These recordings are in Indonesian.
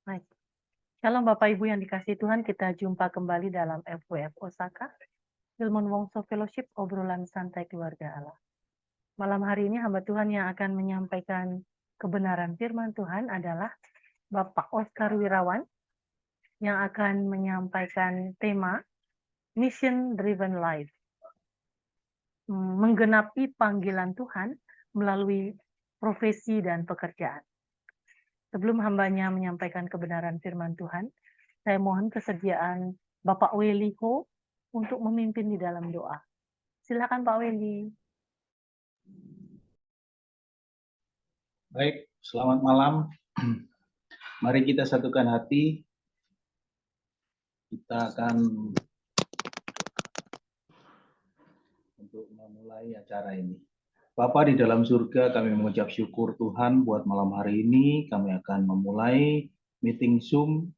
Baik. Shalom Bapak Ibu yang dikasihi Tuhan, kita jumpa kembali dalam FWF Osaka, Ilmuwan Wongso Fellowship, obrolan santai keluarga Allah. Malam hari ini hamba Tuhan yang akan menyampaikan kebenaran firman Tuhan adalah Bapak Oscar Wirawan yang akan menyampaikan tema Mission Driven Life, menggenapi panggilan Tuhan melalui profesi dan pekerjaan. Sebelum hambanya menyampaikan kebenaran firman Tuhan, saya mohon kesediaan Bapak Weli Ho untuk memimpin di dalam doa. Silakan Pak Weli. Baik, selamat malam. Mari kita satukan hati. Kita akan untuk memulai acara ini. Bapa di dalam surga, kami mengucap syukur Tuhan buat malam hari ini. Kami akan memulai meeting Zoom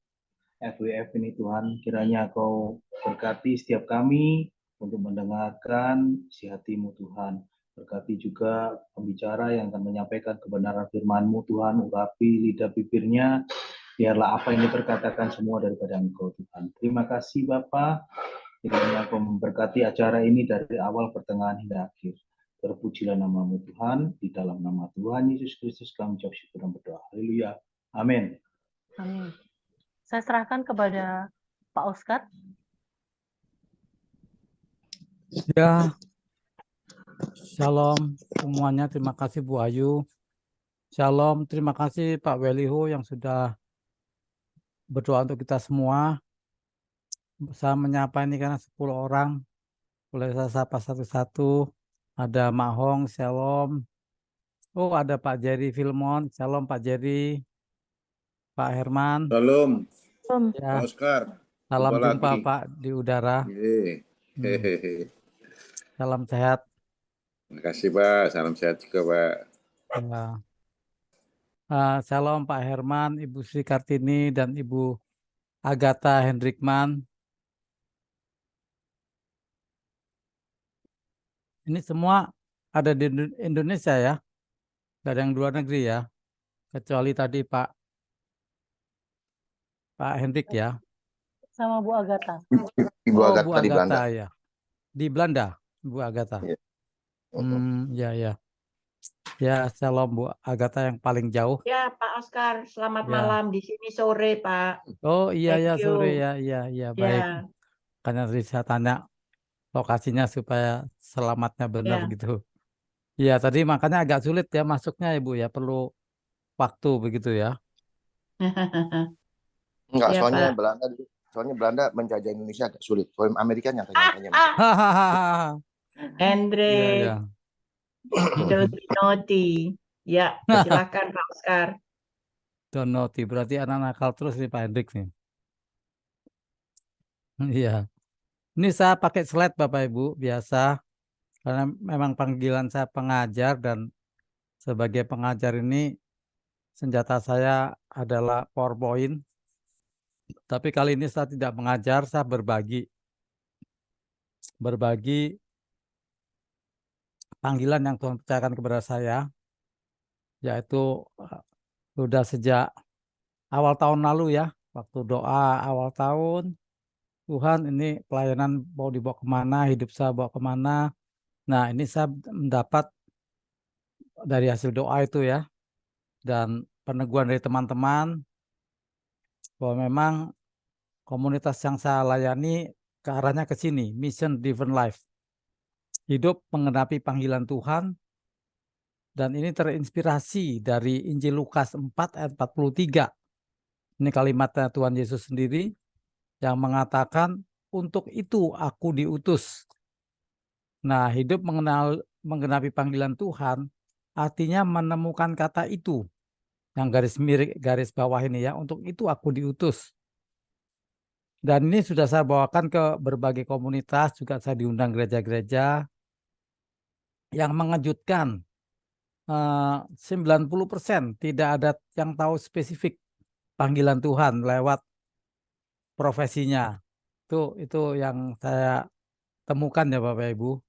FWF ini Tuhan. Kiranya Kau berkati setiap kami untuk mendengarkan isi hati-Mu Tuhan. Berkati juga pembicara yang akan menyampaikan kebenaran firman-Mu Tuhan. Urapi lidah bibirnya. Biarlah apa yang diperkatakan semua daripada Engkau Tuhan. Terima kasih Bapa. Kiranya Kau memberkati acara ini dari awal, pertengahan hingga akhir. Terpujilah nama-Mu Tuhan, di dalam nama Tuhan Yesus Kristus kami ucap syukur dan berdoa. Haleluya. Amin. Amin. Saya serahkan kepada Pak Oscar. Ya, shalom semuanya. Terima kasih Bu Ayu. Shalom, terima kasih Pak Weliho yang sudah berdoa untuk kita semua. Saya menyapa ini karena 10 orang. Boleh saya sapa satu-satu. Ada Mak Hong, shalom. Oh, ada Pak Jerry Filmon, shalom Pak Jerry. Pak Herman. Shalom. Ya. Pak Oscar. Salam jumpa lagi. Pak di udara. Salam sehat. Terima kasih Pak, salam sehat juga Pak. Ya. Shalom Pak Herman, Ibu Sri Kartini, dan Ibu Agatha Hendrikman. Ini semua ada di Indonesia ya, nggak ada yang luar negeri ya, kecuali tadi Pak Hendrik ya. Sama Bu Agatha. Ibu Oh, Agatha Bu di Belanda. Agatha ya. Di Belanda, Bu Agatha. Ya. Ya. Ya, shalom Bu Agatha yang paling jauh. Ya, Pak Oscar, selamat Ya. malam. Di sini sore, Pak. Oh iya Thank ya, you. sore ya, iya baik. Ya. Karena tadi saya tanya lokasinya supaya selamatnya benar Ya. gitu. Iya, tadi makanya agak sulit ya masuknya Ibu ya, perlu waktu begitu ya. Enggak, Ya, soalnya Pak. Belanda menjajah Indonesia agak sulit. Soalnya Amerika nyata-nyatanya. Hahaha. Hendrik, Iya. don't be naughty. Ya, silakan Pak Oscar. Don't naughty, berarti anak nakal terus nih Pak Hendrik nih. Iya. Ini saya pakai slide Bapak Ibu biasa karena memang panggilan saya pengajar dan sebagai pengajar ini senjata saya adalah PowerPoint. Tapi kali ini saya tidak mengajar, saya berbagi panggilan yang Tuhan percayakan kepada saya, yaitu sudah sejak awal tahun lalu ya, waktu doa awal tahun, Tuhan ini pelayanan mau dibawa kemana, hidup saya bawa kemana. Nah ini saya mendapat dari hasil doa itu ya, dan peneguhan dari teman-teman, bahwa memang komunitas yang saya layani ke arahnya ke sini, mission driven life. Hidup menggenapi panggilan Tuhan, dan ini terinspirasi dari Injil Lukas 4 ayat 43. Ini kalimatnya Tuhan Yesus sendiri yang mengatakan, untuk itu aku diutus. Nah, hidup menggenapi panggilan Tuhan artinya menemukan kata itu. Yang garis bawah ini ya, untuk itu aku diutus. Dan ini sudah saya bawakan ke berbagai komunitas, juga saya diundang gereja-gereja. Yang mengejutkan, 90% tidak ada yang tahu spesifik panggilan Tuhan lewat profesinya. Itu yang saya temukan ya Bapak Ibu.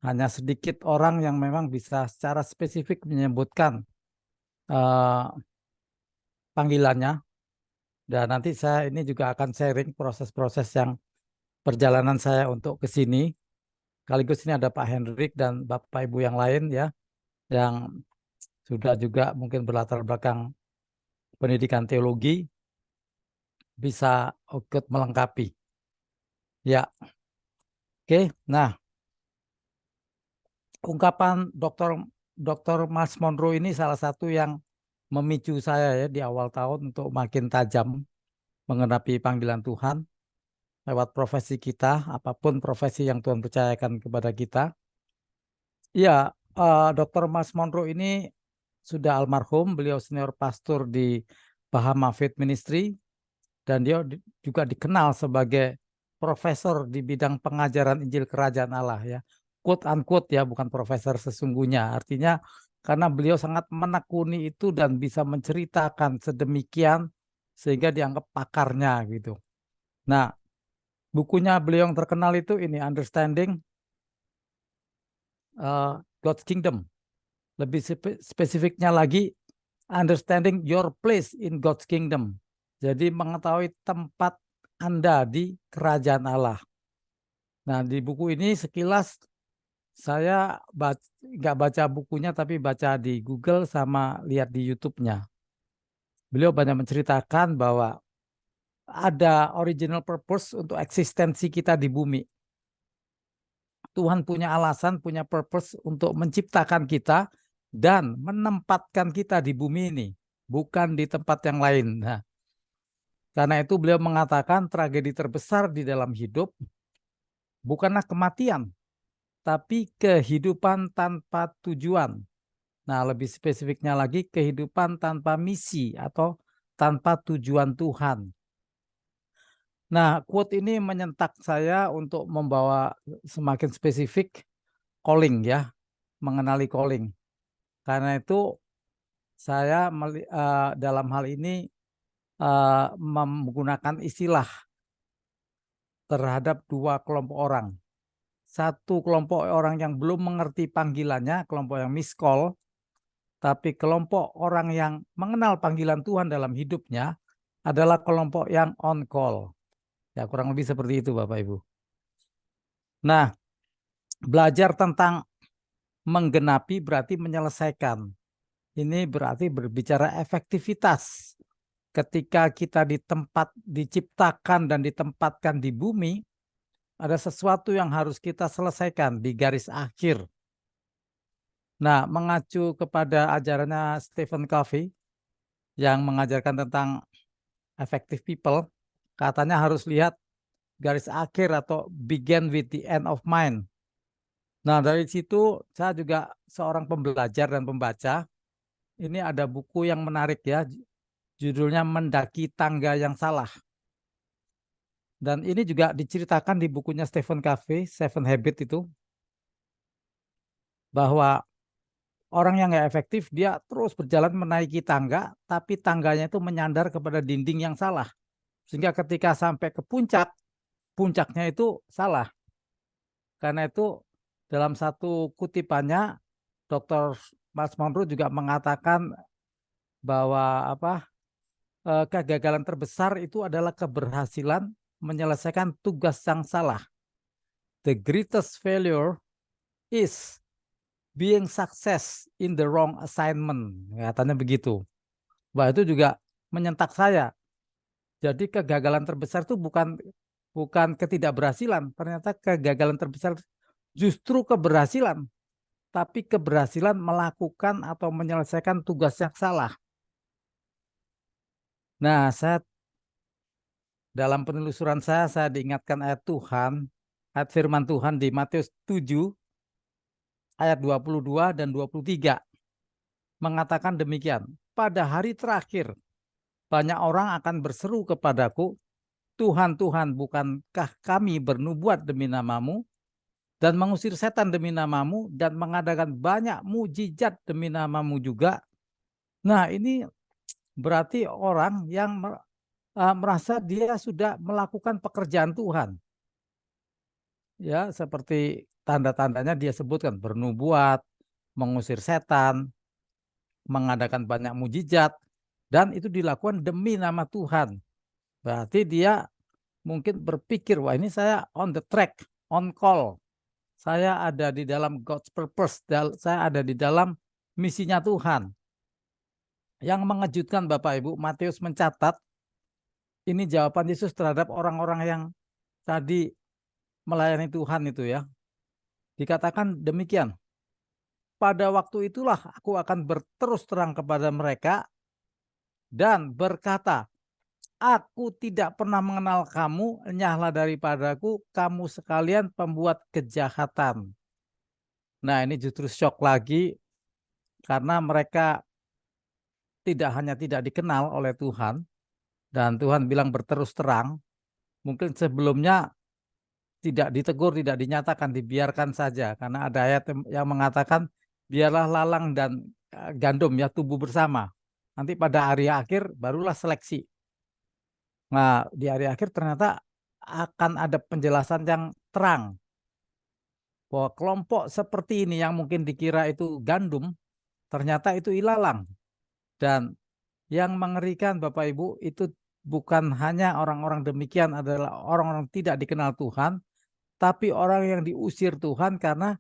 Hanya sedikit orang yang memang bisa secara spesifik menyebutkan panggilannya. Dan nanti saya ini juga akan sharing proses-proses yang perjalanan saya untuk ke sini. Sekaligus ini ada Pak Hendrik dan Bapak Ibu yang lain ya, yang sudah juga mungkin berlatar belakang pendidikan teologi, bisa ikut melengkapi. Ya, oke. Nah, ungkapan Dr. Miles Monroe ini salah satu yang memicu saya ya di awal tahun untuk makin tajam mengenapi panggilan Tuhan lewat profesi kita, apapun profesi yang Tuhan percayakan kepada kita. Ya, Dr. Miles Monroe ini sudah almarhum, beliau senior pastor di Bahama Faith Ministry, dan dia juga dikenal sebagai profesor di bidang pengajaran Injil Kerajaan Allah ya. Quote unquote ya, bukan profesor sesungguhnya. Artinya karena beliau sangat menekuni itu dan bisa menceritakan sedemikian sehingga dianggap pakarnya gitu. Nah, bukunya beliau yang terkenal itu ini Understanding God's Kingdom. Lebih spesifiknya lagi Understanding Your Place in God's Kingdom. Jadi mengetahui tempat Anda di kerajaan Allah. Nah, di buku ini sekilas saya nggak baca bukunya tapi baca di Google sama lihat di YouTube-nya. Beliau banyak menceritakan bahwa ada original purpose untuk eksistensi kita di bumi. Tuhan punya alasan, punya purpose untuk menciptakan kita dan menempatkan kita di bumi ini, bukan di tempat yang lain. Nah, karena itu beliau mengatakan tragedi terbesar di dalam hidup bukanlah kematian, tapi kehidupan tanpa tujuan. Nah, lebih spesifiknya lagi kehidupan tanpa misi atau tanpa tujuan Tuhan. Nah, quote ini menyentak saya untuk membawa semakin spesifik calling ya, mengenali calling. Karena itu saya dalam hal ini menggunakan istilah terhadap dua kelompok orang. Satu kelompok orang yang belum mengerti panggilannya, kelompok yang miss-call, tapi kelompok orang yang mengenal panggilan Tuhan dalam hidupnya adalah kelompok yang on-call. Ya, kurang lebih seperti itu Bapak Ibu. Nah, belajar tentang menggenapi berarti menyelesaikan. Ini berarti berbicara efektivitas. Ketika kita diciptakan dan ditempatkan di bumi, ada sesuatu yang harus kita selesaikan di garis akhir. Nah, mengacu kepada ajarannya Stephen Covey yang mengajarkan tentang effective people, katanya harus lihat garis akhir atau begin with the end of mind. Nah, dari situ saya juga seorang pembelajar dan pembaca. Ini ada buku yang menarik ya, judulnya Mendaki Tangga yang Salah. Dan ini juga diceritakan di bukunya Stephen Covey, Seven Habits itu, bahwa orang yang nggak efektif, dia terus berjalan menaiki tangga, tapi tangganya itu menyandar kepada dinding yang salah. Sehingga ketika sampai ke puncak, puncaknya itu salah. Karena itu dalam satu kutipannya, Dr. Miles Monroe juga mengatakan bahwa kegagalan terbesar itu adalah keberhasilan menyelesaikan tugas yang salah. The greatest failure is being success in the wrong assignment. Katanya begitu. Wah, itu juga menyentak saya. Jadi kegagalan terbesar itu bukan ketidakberhasilan. Ternyata kegagalan terbesar justru keberhasilan. Tapi keberhasilan melakukan atau menyelesaikan tugas yang salah. Nah, dalam penelusuran saya diingatkan ayat Tuhan, ayat firman Tuhan di Matius 7, ayat 22 dan 23. Mengatakan demikian, pada hari terakhir, banyak orang akan berseru kepadaku, Tuhan, Tuhan, bukankah kami bernubuat demi namamu, dan mengusir setan demi namamu, dan mengadakan banyak mujizat demi namamu juga. Nah, ini berarti orang yang merasa dia sudah melakukan pekerjaan Tuhan. Ya, seperti tanda-tandanya dia sebutkan, bernubuat, mengusir setan, mengadakan banyak mujizat, dan itu dilakukan demi nama Tuhan. Berarti dia mungkin berpikir, wah ini saya on the track, on call. Saya ada di dalam God's purpose, saya ada di dalam misinya Tuhan. Yang mengejutkan Bapak Ibu, Matius mencatat, ini jawaban Yesus terhadap orang-orang yang tadi melayani Tuhan itu ya. Dikatakan demikian, pada waktu itulah aku akan berterus terang kepada mereka dan berkata, aku tidak pernah mengenal kamu, enyahlah daripadaku, kamu sekalian pembuat kejahatan. Nah ini justru syok lagi, karena mereka tidak hanya tidak dikenal oleh Tuhan, dan Tuhan bilang berterus terang, mungkin sebelumnya tidak ditegur, tidak dinyatakan, dibiarkan saja. Karena ada ayat yang mengatakan, biarlah lalang dan gandum ya tumbuh bersama. Nanti pada hari akhir barulah seleksi. Nah di hari akhir ternyata akan ada penjelasan yang terang, bahwa kelompok seperti ini yang mungkin dikira itu gandum, ternyata itu ilalang. Dan yang mengerikan Bapak Ibu, itu bukan hanya orang-orang demikian adalah orang-orang tidak dikenal Tuhan, tapi orang yang diusir Tuhan karena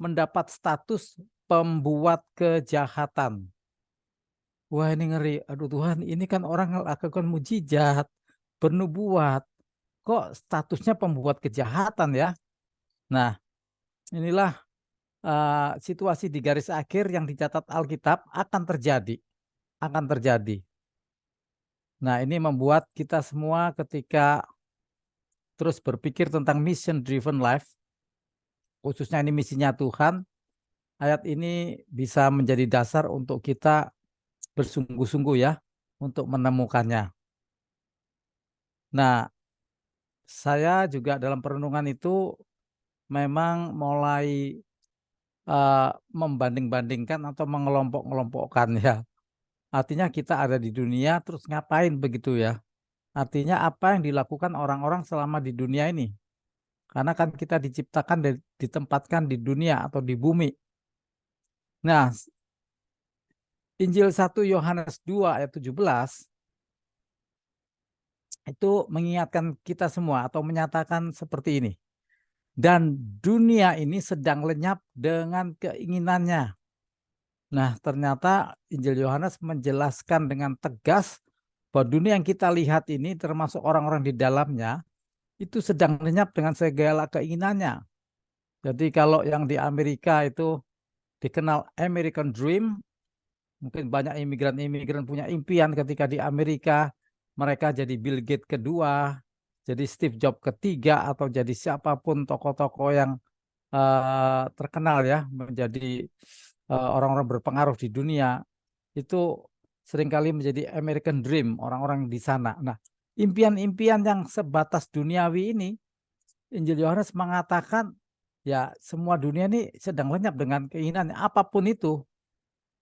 mendapat status pembuat kejahatan. Wah ini ngeri, aduh Tuhan, ini kan orang lakukan mujizat, bernubuat, kok statusnya pembuat kejahatan ya? Nah inilah situasi di garis akhir yang dicatat Alkitab akan terjadi. Nah ini membuat kita semua ketika terus berpikir tentang mission driven life, khususnya ini misinya Tuhan, ayat ini bisa menjadi dasar untuk kita bersungguh-sungguh ya untuk menemukannya. Nah, saya juga dalam perenungan itu memang mulai membanding-bandingkan atau mengelompok-ngelompokkan ya. Artinya kita ada di dunia terus ngapain begitu ya. Artinya apa yang dilakukan orang-orang selama di dunia ini. Karena kan kita diciptakan dan ditempatkan di dunia atau di bumi. Nah, Injil 1 Yohanes 2 ayat 17 itu mengingatkan kita semua atau menyatakan seperti ini. Dan dunia ini sedang lenyap dengan keinginannya. Nah, ternyata Injil Yohanes menjelaskan dengan tegas bahwa dunia yang kita lihat ini termasuk orang-orang di dalamnya itu sedang lenyap dengan segala keinginannya. Jadi kalau yang di Amerika itu dikenal American Dream, mungkin banyak imigran-imigran punya impian ketika di Amerika mereka jadi Bill Gates kedua, jadi Steve Jobs ketiga, atau jadi siapapun tokoh-tokoh yang terkenal ya, menjadi orang-orang berpengaruh di dunia, itu seringkali menjadi American Dream orang-orang di sana. Nah, impian-impian yang sebatas duniawi ini, Injil Yohanes mengatakan ya semua dunia ini sedang lenyap dengan keinginannya, apapun itu.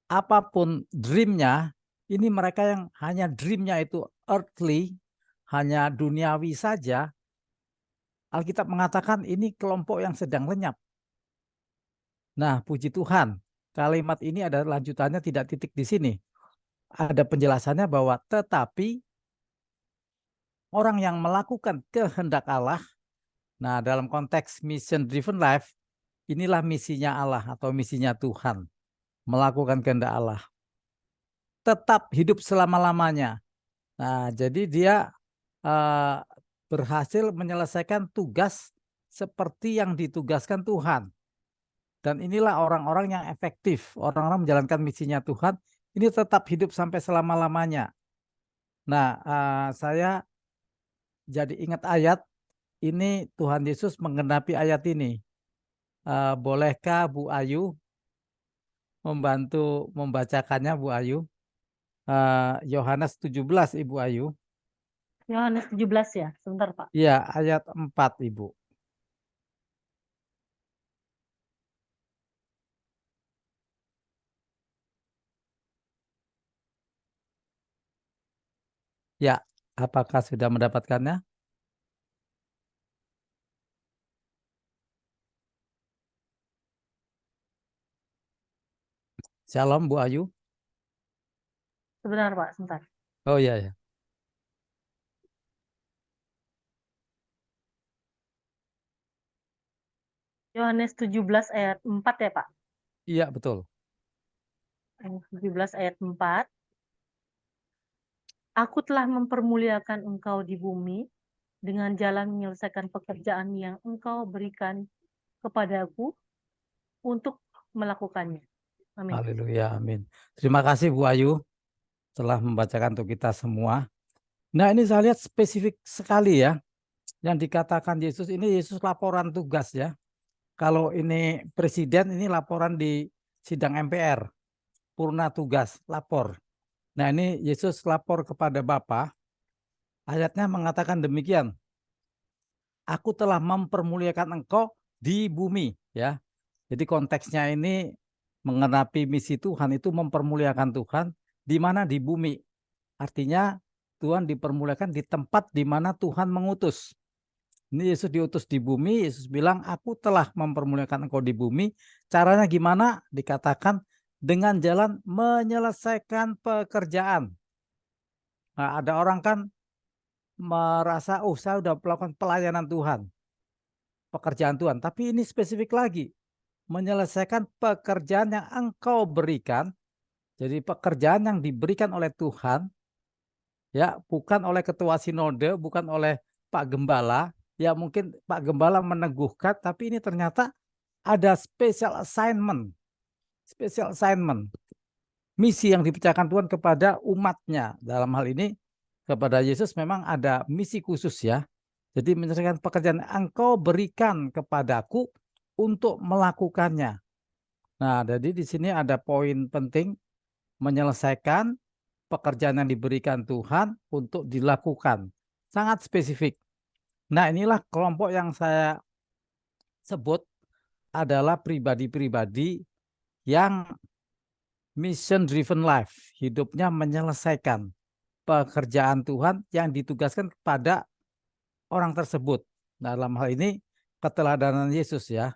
Apapun dreamnya, ini mereka yang hanya dreamnya itu earthly, hanya duniawi saja. Alkitab mengatakan ini kelompok yang sedang lenyap. Nah, puji Tuhan, kalimat ini ada lanjutannya, tidak titik di sini. Ada penjelasannya bahwa tetapi orang yang melakukan kehendak Allah, nah dalam konteks mission driven life, inilah misinya Allah atau misinya Tuhan, melakukan kehendak Allah. Tetap hidup selama-lamanya. Nah, jadi dia berhasil menyelesaikan tugas seperti yang ditugaskan Tuhan. Dan inilah orang-orang yang efektif, orang-orang menjalankan misinya Tuhan, ini tetap hidup sampai selama-lamanya. Nah, saya jadi ingat ayat, ini Tuhan Yesus menggenapi ayat ini. Bolehkah Bu Ayu membantu membacakannya, Bu Ayu? Yohanes 17, Ibu Ayu. Yohanes 17 ya, sebentar Pak. Iya, ayat 4, Ibu. Ya, apakah sudah mendapatkannya? Shalom, Bu Ayu. Sebentar Pak, sebentar. Oh iya, ya. Yohanes 17 ayat 4 ya Pak? Iya, betul. Yohanes 17 ayat 4. Aku telah mempermuliakan engkau di bumi dengan jalan menyelesaikan pekerjaan yang engkau berikan kepadaku untuk melakukannya. Amin. Haleluya, amin. Terima kasih Bu Ayu telah membacakan untuk kita semua. Nah, ini saya lihat spesifik sekali ya. Yang dikatakan Yesus ini Yesus laporan tugas ya. Kalau ini presiden, ini laporan di sidang MPR. Purna tugas, lapor. Nah, ini Yesus lapor kepada Bapa. Ayatnya mengatakan demikian. Aku telah mempermuliakan engkau di bumi ya. Jadi konteksnya ini mengenapi misi Tuhan itu mempermuliakan Tuhan di mana di bumi. Artinya Tuhan dipermuliakan di tempat di mana Tuhan mengutus. Ini Yesus diutus di bumi, Yesus bilang, aku telah mempermuliakan engkau di bumi. Caranya gimana? Dikatakan dengan jalan menyelesaikan pekerjaan. Nah, ada orang kan merasa, oh saya sudah melakukan pelayanan Tuhan, pekerjaan Tuhan. Tapi ini spesifik lagi, menyelesaikan pekerjaan yang engkau berikan. Jadi pekerjaan yang diberikan oleh Tuhan, ya bukan oleh ketua sinode, bukan oleh Pak Gembala. Ya mungkin Pak Gembala meneguhkan, tapi ini ternyata ada special assignment. Special assignment. Misi yang dipercayakan Tuhan kepada umatnya. Dalam hal ini kepada Yesus memang ada misi khusus ya. Jadi menyelesaikan pekerjaan yang engkau berikan kepadaku untuk melakukannya. Nah, jadi di sini ada poin penting, menyelesaikan pekerjaan yang diberikan Tuhan untuk dilakukan. Sangat spesifik. Nah, inilah kelompok yang saya sebut adalah pribadi-pribadi yang mission driven life, hidupnya menyelesaikan pekerjaan Tuhan yang ditugaskan kepada orang tersebut. Dalam hal ini keteladanan Yesus ya.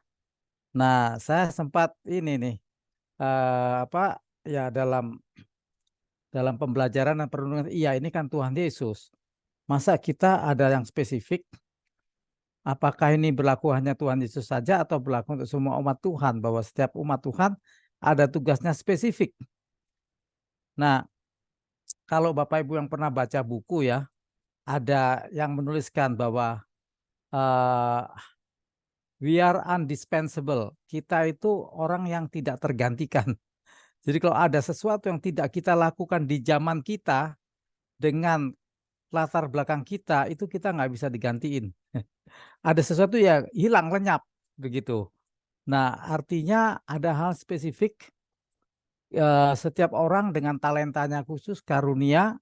Nah, saya sempat ini nih dalam pembelajaran dan perenungan, iya ini kan Tuhan Yesus. Masa kita ada yang spesifik? Apakah ini berlaku hanya Tuhan Yesus saja atau berlaku untuk semua umat Tuhan? Bahwa setiap umat Tuhan ada tugasnya spesifik. Nah, kalau Bapak Ibu yang pernah baca buku ya, ada yang menuliskan bahwa we are undispensable. Kita itu orang yang tidak tergantikan. Jadi kalau ada sesuatu yang tidak kita lakukan di zaman kita dengan latar belakang kita, itu kita nggak bisa digantiin. Ada sesuatu yang hilang, lenyap, begitu. Nah, artinya ada hal spesifik, setiap orang dengan talentanya khusus, karunia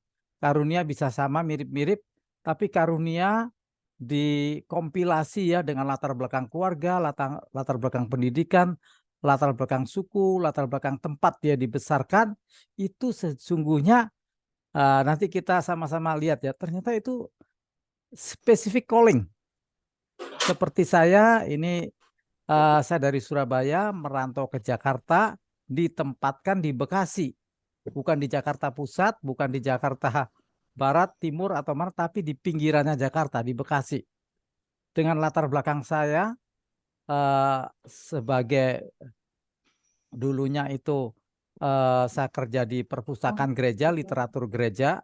bisa sama, mirip-mirip, tapi karunia dikompilasi ya dengan latar belakang keluarga, latar belakang pendidikan, latar belakang suku, latar belakang tempat dia dibesarkan, itu sesungguhnya nanti kita sama-sama lihat ya, ternyata itu specific calling. Seperti saya ini, saya dari Surabaya merantau ke Jakarta, ditempatkan di Bekasi, bukan di Jakarta Pusat, bukan di Jakarta Barat, Timur atau mana, tapi di pinggirannya Jakarta, di Bekasi. Dengan latar belakang saya sebagai dulunya itu saya kerja di perpustakaan gereja, literatur gereja,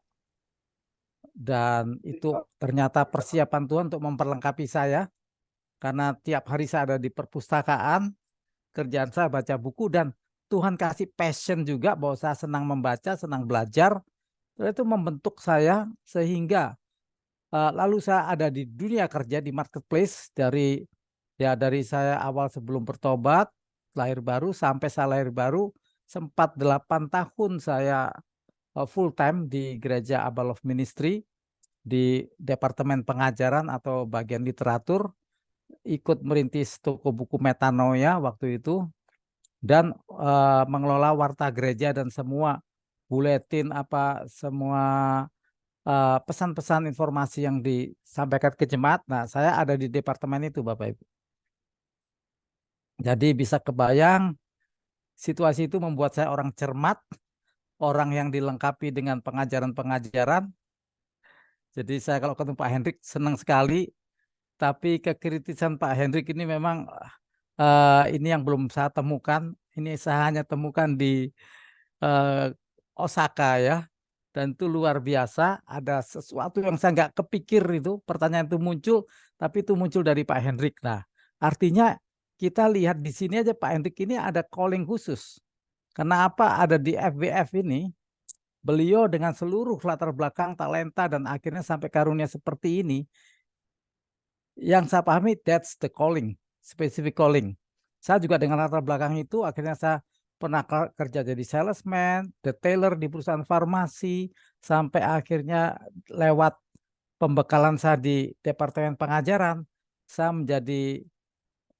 dan itu ternyata persiapan Tuhan untuk memperlengkapi saya, karena tiap hari saya ada di perpustakaan, kerjaan saya baca buku, dan Tuhan kasih passion juga bahwa saya senang membaca, senang belajar. Itu membentuk saya sehingga lalu saya ada di dunia kerja di marketplace dari saya awal sebelum bertobat, lahir baru sampai saya lahir baru, sempat 8 tahun saya full time di gereja Abba Love Ministry di departemen pengajaran atau bagian literatur, ikut merintis toko buku Metanoia waktu itu, dan mengelola warta gereja dan semua buletin semua pesan-pesan informasi yang disampaikan ke jemaat. Nah, saya ada di departemen itu, Bapak Ibu. Jadi bisa kebayang situasi itu membuat saya orang cermat, orang yang dilengkapi dengan pengajaran-pengajaran. Jadi saya kalau ketemu Pak Hendrik senang sekali, tapi kekritisan Pak Hendrik ini memang ini yang belum saya temukan. Ini saya hanya temukan di eh, Osaka ya. Dan itu luar biasa. Ada sesuatu yang saya nggak kepikir itu. Pertanyaan itu muncul, tapi itu muncul dari Pak Hendrik. Nah, artinya kita lihat di sini aja Pak Hendrik ini ada calling khusus. Kenapa ada di FBF ini? Beliau dengan seluruh latar belakang, talenta, dan akhirnya sampai karunia seperti ini, yang saya pahami, that's the calling, specific calling. Saya juga dengan latar belakang itu, akhirnya saya pernah kerja jadi salesman, detailer di perusahaan farmasi, sampai akhirnya lewat pembekalan saya di Departemen Pengajaran, saya menjadi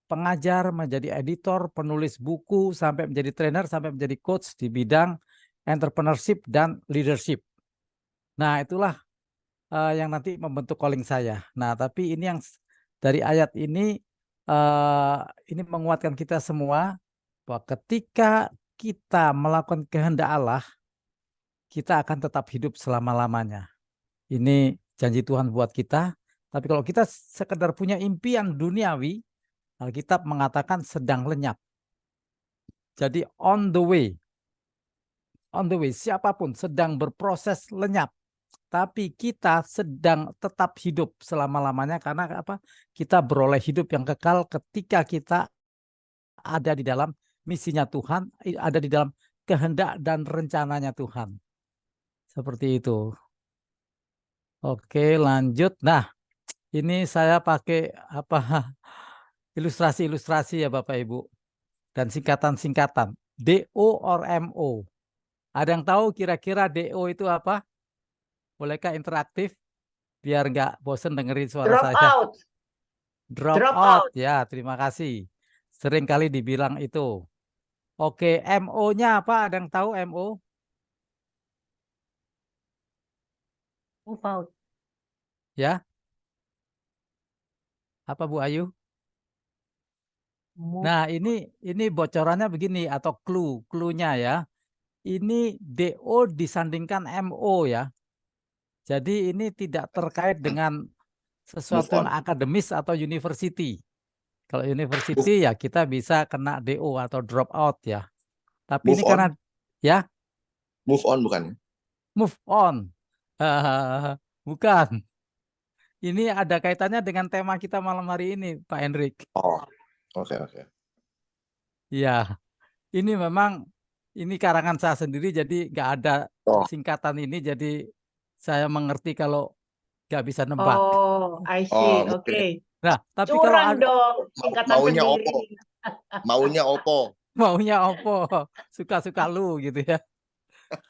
pengajar, menjadi editor, penulis buku, sampai menjadi trainer, sampai menjadi coach di bidang entrepreneurship dan leadership. Nah, itulah yang nanti membentuk calling saya. Nah, tapi ini yang dari ayat ini menguatkan kita semua bahwa ketika kita melakukan kehendak Allah, kita akan tetap hidup selama-lamanya. Ini janji Tuhan buat kita. Tapi kalau kita sekedar punya impian duniawi, Alkitab mengatakan sedang lenyap. Jadi on the way, siapapun sedang berproses lenyap. Tapi kita sedang tetap hidup selama-lamanya karena apa? Kita beroleh hidup yang kekal ketika kita ada di dalam misinya Tuhan, ada di dalam kehendak dan rencananya Tuhan. Seperti itu. Oke, lanjut. Nah, ini saya pakai apa? Ilustrasi-ilustrasi ya Bapak Ibu. Dan singkatan-singkatan. DO or MO. Ada yang tahu kira-kira DO itu apa? Bolehkah interaktif? Biar nggak bosen dengerin suara Drop saya. out. Drop Drop out. out. Ya, terima kasih. Sering kali dibilang itu. Oke, MO-nya apa? Ada yang tahu MO? Move out. Ya. Apa Bu Ayu? Move. Nah, ini bocorannya begini atau clue-nya ya. Ini DO disandingkan MO ya. Jadi ini tidak terkait dengan sesuatu yang on. akademis atau university. Kalau university ya kita bisa kena DO atau drop out ya. Tapi Move ini on. karena ya Move on bukan? move on. Bukan. Ini ada kaitannya dengan tema kita malam hari ini, Pak Hendrik. Oh, oke. Ya, ini memang ini karangan saya sendiri, jadi nggak ada Oh, singkatan ini, jadi saya mengerti kalau nggak bisa nebak. Oh, I see. oh, Oke. Nah, tapi kalau Curang dong, singkatan maunya sendiri. Oppo. Maunya Oppo. maunya opo, suka-suka lu gitu ya.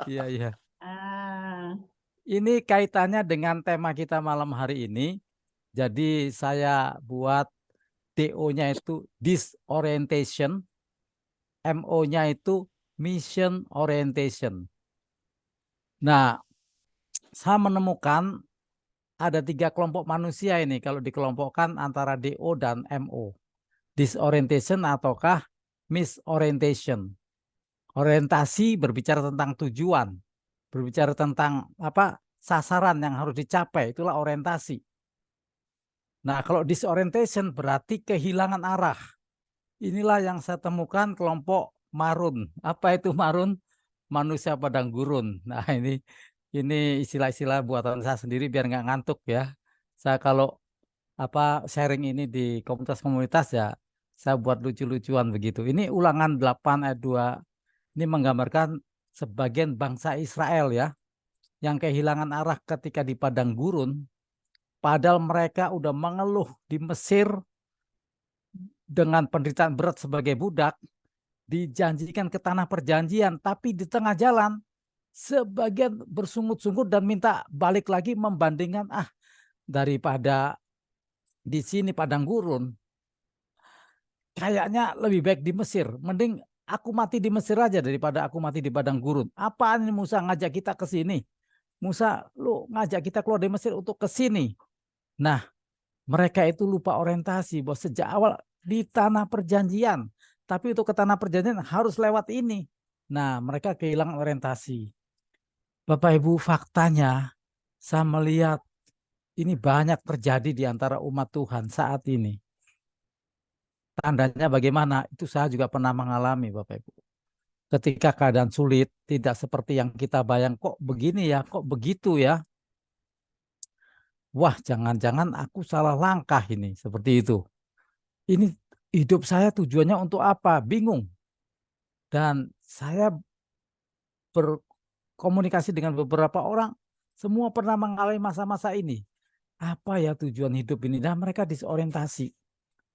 Iya, iya. Ah, Ini kaitannya dengan tema kita malam hari ini. Jadi saya buat DO-nya itu disorientation, MO-nya itu mission orientation. Nah, saya menemukan ada 3 kelompok manusia ini kalau dikelompokkan antara DO dan MO. Disorientation ataukah misorientation. Orientasi berbicara tentang tujuan, berbicara tentang apa sasaran yang harus dicapai, itulah orientasi. Nah, kalau disorientation berarti kehilangan arah. Inilah yang saya temukan kelompok marun. Apa itu marun? Manusia padang gurun. Nah, ini istilah-istilah buatan saya sendiri biar nggak ngantuk ya. Saya kalau apa sharing ini di komunitas-komunitas ya, saya buat lucu-lucuan begitu. Ini ulangan 8 ayat 2. Ini menggambarkan sebagian bangsa Israel ya, yang kehilangan arah ketika di padang gurun, padahal mereka udah mengeluh di Mesir dengan penderitaan berat sebagai budak, dijanjikan ke tanah perjanjian, tapi di tengah jalan sebagian bersungut-sungut dan minta balik lagi membandingkan daripada di sini padang gurun, kayaknya lebih baik di Mesir. Mending aku mati di Mesir aja daripada aku mati di padang gurun. Apaan ini Musa ngajak kita ke sini? Musa, lu ngajak kita keluar dari Mesir untuk ke sini. Nah, mereka itu lupa orientasi bahwa sejak awal di tanah perjanjian. Tapi untuk ke tanah perjanjian harus lewat ini. Nah, mereka kehilangan orientasi. Bapak Ibu, faktanya saya melihat ini banyak terjadi di antara umat Tuhan saat ini. tandanya bagaimana? Itu saya juga pernah mengalami, Bapak Ibu. Ketika keadaan sulit, tidak seperti yang kita bayang, kok begini ya, kok begitu ya. Wah, jangan-jangan aku salah langkah ini, seperti itu. Ini hidup saya tujuannya untuk apa? Bingung. Dan saya berkomunikasi dengan beberapa orang, semua pernah mengalami masa-masa ini. Apa ya tujuan hidup ini? Dan mereka disorientasi.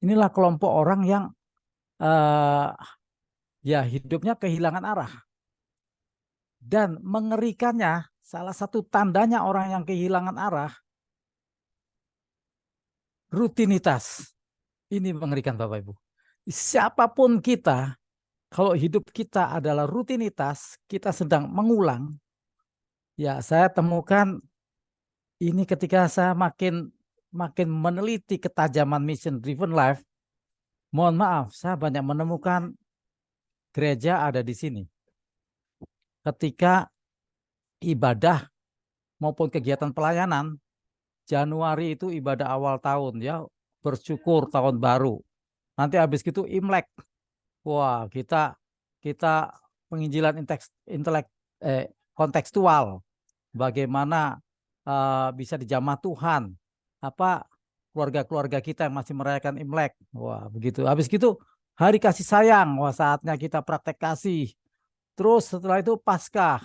Inilah kelompok orang yang ya hidupnya kehilangan arah. Dan mengerikannya, salah satu tandanya orang yang kehilangan arah, rutinitas. Ini mengerikan Bapak Ibu. Siapapun kita, kalau hidup kita adalah rutinitas, kita sedang mengulang. Ya, saya temukan ini ketika saya makin meneliti ketajaman mission driven life. Mohon maaf, saya banyak menemukan gereja ada di sini. Ketika ibadah maupun kegiatan pelayanan, Januari itu ibadah awal tahun ya, bersyukur tahun baru. Nanti habis gitu Imlek. Wah, kita penginjilan kontekstual. Bagaimana bisa dijamah Tuhan. Apa keluarga-keluarga kita yang masih merayakan Imlek. Wah, begitu. Habis gitu hari kasih sayang. Wah, saatnya kita praktek kasih. Terus setelah itu Paskah.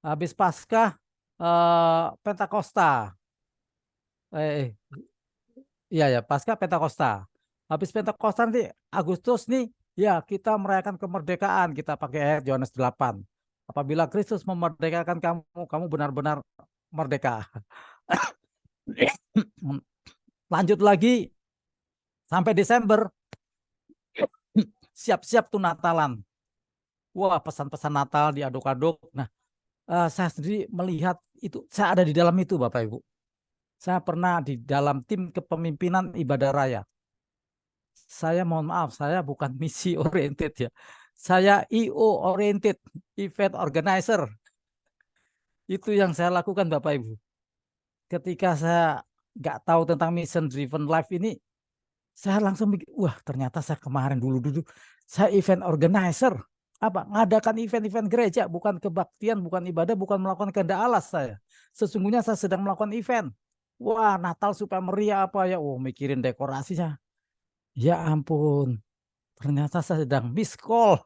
Habis Paskah Pentakosta. Iya ya, Paskah Pentakosta. Habis Pentakosta nanti Agustus nih, ya kita merayakan kemerdekaan. Kita pakai ayat Yohanes 8. Apabila Kristus memerdekakan kamu, kamu benar-benar merdeka. Lanjut lagi sampai Desember. Siap-siap tuh Natalan. Wah, pesan-pesan Natal diaduk-aduk. Nah, saya sendiri melihat itu, saya ada di dalam itu Bapak Ibu. Saya pernah di dalam tim kepemimpinan ibadah raya. Saya mohon maaf, saya bukan misi oriented ya. Saya IO oriented, event organizer. Itu yang saya lakukan Bapak Ibu. Ketika saya nggak tahu tentang mission driven life ini, saya langsung mikir, wah ternyata saya kemarin dulu saya event organizer. Apa? Ngadakan event-event gereja, bukan kebaktian, bukan ibadah, bukan melakukan kehendak Allah saya. Sesungguhnya saya sedang melakukan event. Wah, Natal supaya meriah apa ya? Oh, mikirin dekorasinya. Ya ampun, ternyata saya sedang miss call.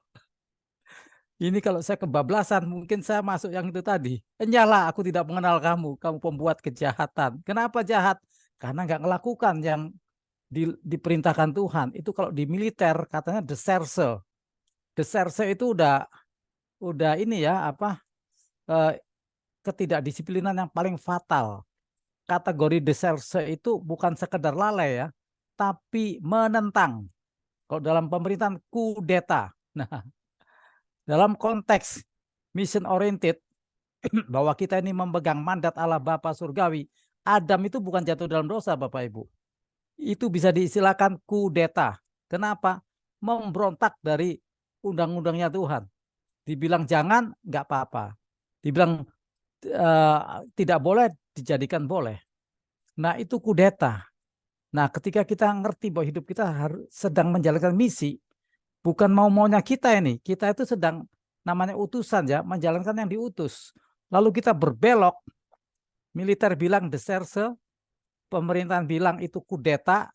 Ini kalau saya kebablasan, mungkin saya masuk yang itu tadi. Nyala, aku tidak mengenal kamu, kamu pembuat kejahatan. Kenapa jahat? Karena nggak melakukan yang diperintahkan Tuhan. Itu kalau di militer katanya deserse. Deserse itu udah ini ya apa ketidakdisiplinan yang paling fatal. Kategori deserse itu bukan sekedar lalai ya, tapi menentang. Kalau dalam pemerintahan kudeta. Nah, dalam konteks mission oriented bahwa kita ini memegang mandat Allah Bapa Surgawi, Adam itu bukan jatuh dalam dosa Bapak Ibu. Itu bisa diistilahkan kudeta. Kenapa? Memberontak dari undang-undangnya Tuhan. Dibilang jangan, nggak apa-apa. Dibilang tidak boleh, dijadikan boleh. Nah itu kudeta. Nah ketika kita ngerti bahwa hidup kita sedang menjalankan misi, bukan mau-maunya kita ini. Kita itu sedang namanya utusan ya, menjalankan yang diutus. Lalu kita berbelok, militer bilang deserse, pemerintahan bilang itu kudeta,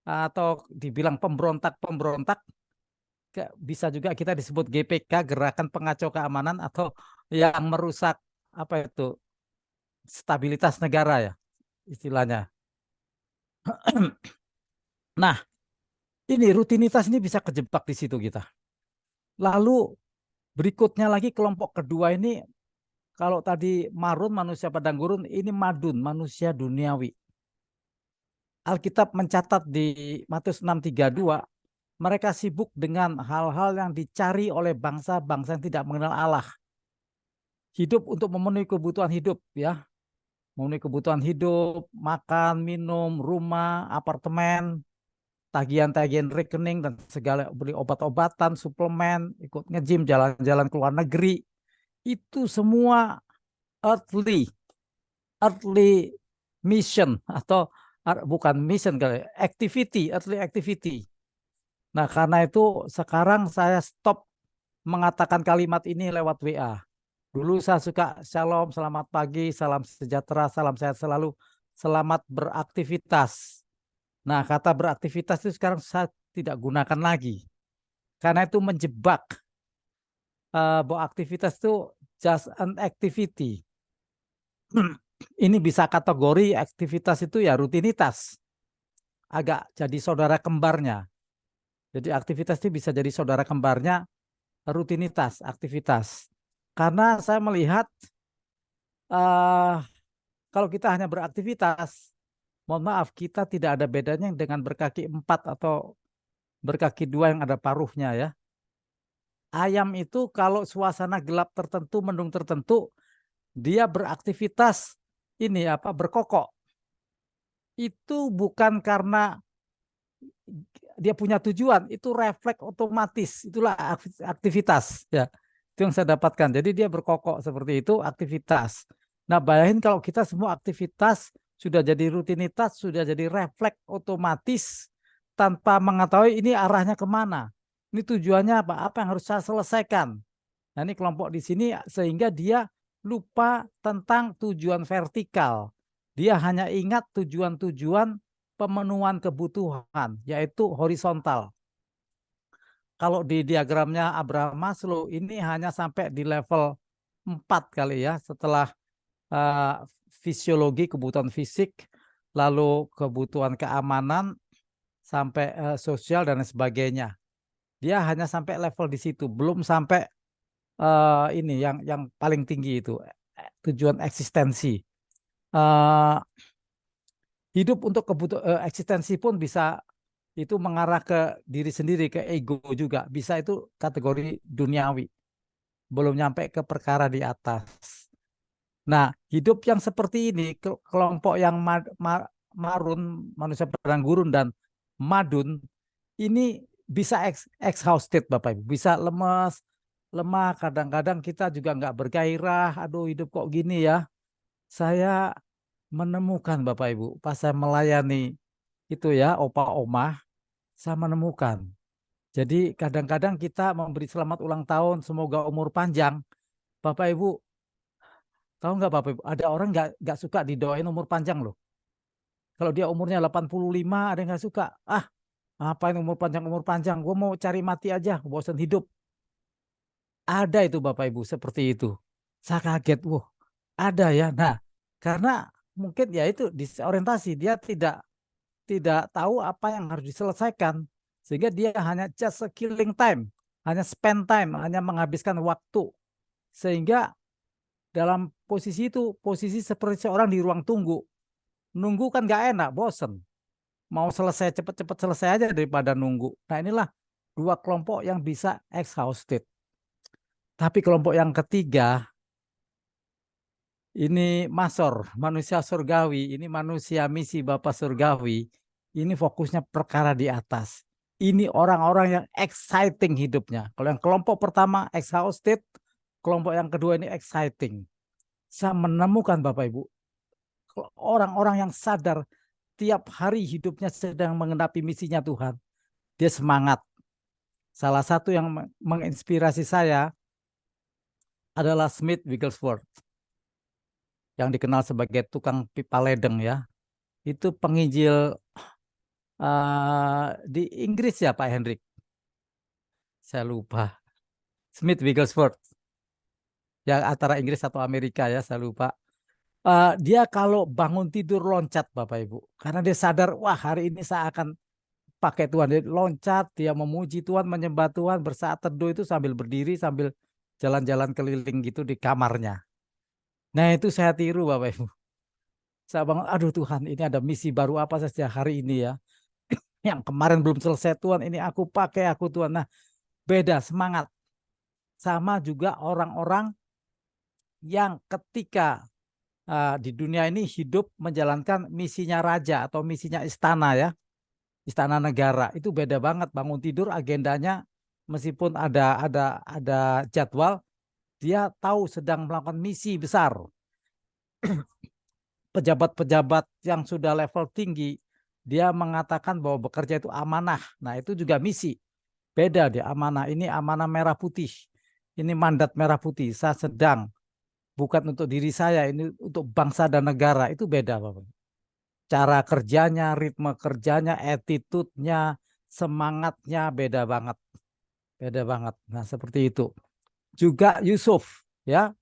atau dibilang pemberontak, bisa juga kita disebut GPK, Gerakan Pengacau Keamanan, atau yang merusak apa itu stabilitas negara ya istilahnya. Nah, ini rutinitas ini bisa kejebak di situ kita. Lalu berikutnya lagi kelompok kedua ini, kalau tadi marun manusia padang gurun, ini madun manusia duniawi. Alkitab mencatat di Matius 6:32, mereka sibuk dengan hal-hal yang dicari oleh bangsa-bangsa yang tidak mengenal Allah. Hidup untuk memenuhi kebutuhan hidup ya. Memenuhi kebutuhan hidup, makan, minum, rumah, apartemen, tagihan-tagihan rekening dan segala, beli obat-obatan, suplemen, ikut nge-gym, jalan-jalan ke luar negeri. Itu semua earthly mission atau bukan mission kali, earthly activity. Nah, karena itu sekarang saya stop mengatakan kalimat ini lewat WA. Dulu saya suka shalom, selamat pagi, salam sejahtera, salam sehat selalu, selamat beraktivitas. Nah, kata beraktivitas itu sekarang saya tidak gunakan lagi. Karena itu menjebak. Bahwa aktivitas itu just an activity. Ini bisa kategori aktivitas itu ya rutinitas. Agak jadi saudara kembarnya. Jadi aktivitas itu bisa jadi saudara kembarnya rutinitas, aktivitas. Karena saya melihat kalau kita hanya beraktivitas, mohon maaf, kita tidak ada bedanya dengan berkaki 4 atau berkaki 2 yang ada paruhnya ya. Ayam itu kalau suasana gelap tertentu, mendung tertentu, dia beraktivitas ini berkokok. Itu bukan karena dia punya tujuan, itu refleks otomatis, itulah aktivitas ya. Itu yang saya dapatkan. Jadi dia berkokok seperti itu, aktivitas. Nah, bayangin kalau kita semua aktivitas sudah jadi rutinitas, sudah jadi refleks otomatis tanpa mengetahui ini arahnya kemana. Ini tujuannya apa? Apa yang harus saya selesaikan? Nah, ini kelompok di sini sehingga dia lupa tentang tujuan vertikal. Dia hanya ingat tujuan-tujuan pemenuhan kebutuhan, yaitu horizontal. Kalau di diagramnya Abraham Maslow ini hanya sampai di level 4 kali ya, setelah fisiologi, kebutuhan fisik, lalu kebutuhan keamanan, sampai sosial dan sebagainya. Dia hanya sampai level di situ, belum sampai ini yang paling tinggi itu tujuan eksistensi. Hidup untuk kebutuhan eksistensi pun bisa itu mengarah ke diri sendiri, ke ego juga. Bisa itu kategori duniawi. Belum nyampe ke perkara di atas. Nah, hidup yang seperti ini, kelompok yang marun, manusia padang gurun dan madun, ini bisa exhausted Bapak Ibu. Bisa lemas, lemah, kadang-kadang kita juga nggak bergairah. Aduh, hidup kok gini ya. Saya menemukan Bapak Ibu, pas saya melayani itu ya, opa-oma, saya menemukan. Jadi kadang-kadang kita memberi selamat ulang tahun, semoga umur panjang. Bapak Ibu, tahu nggak Bapak Ibu, ada orang nggak suka didoain umur panjang loh. Kalau dia umurnya 85, ada yang nggak suka. Ngapain umur panjang, gue mau cari mati aja, bosan hidup. Ada itu Bapak Ibu, seperti itu. Saya kaget, wah ada ya. Nah, karena mungkin ya itu disorientasi, dia tidak tahu apa yang harus diselesaikan, sehingga dia hanya just a killing time, hanya spend time, hanya menghabiskan waktu, sehingga dalam posisi itu, posisi seperti seorang di ruang tunggu, nunggu kan gak enak, bosen, mau selesai cepet-cepet selesai aja daripada nunggu. Nah, inilah dua kelompok yang bisa exhausted. Tapi kelompok yang ketiga ini masor, manusia surgawi, ini manusia misi Bapa surgawi. Ini fokusnya perkara di atas. Ini orang-orang yang exciting hidupnya. Kalau yang kelompok pertama exhausted, kelompok yang kedua ini exciting. Saya menemukan Bapak Ibu, orang-orang yang sadar tiap hari hidupnya sedang mengenapi misinya Tuhan. Dia semangat. Salah satu yang menginspirasi saya adalah Smith Wigglesworth, yang dikenal sebagai tukang pipa ledeng ya. Itu penginjil di Inggris ya Pak Hendrik. Saya lupa. Smith Wigglesworth. Ya antara Inggris atau Amerika ya, saya lupa. Dia kalau bangun tidur loncat Bapak Ibu. Karena dia sadar, wah hari ini saya akan pakai Tuhan. Dia loncat, dia memuji Tuhan, menyembah Tuhan, bersaat teduh itu sambil berdiri, sambil jalan-jalan keliling gitu di kamarnya. Nah itu saya tiru Bapak Ibu. Saya bangun, aduh Tuhan ini ada misi baru apa saja hari ini ya. Yang kemarin belum selesai Tuhan, ini aku pakai aku Tuhan. Nah beda semangat. Sama juga orang-orang yang ketika di dunia ini hidup menjalankan misinya raja atau misinya istana ya. Istana negara itu beda banget, bangun tidur agendanya meskipun ada jadwal, dia tahu sedang melakukan misi besar. Pejabat-pejabat yang sudah level tinggi dia mengatakan bahwa bekerja itu amanah. Nah, itu juga misi. Beda dia amanah. Ini amanah merah putih. Ini mandat merah putih. Saya sedang bukan untuk diri saya, ini untuk bangsa dan negara. Itu beda, Bapak. Cara kerjanya, ritme kerjanya, attitude-nya, semangatnya beda banget. Beda banget. Nah, seperti itu. Juga Yusuf, ya.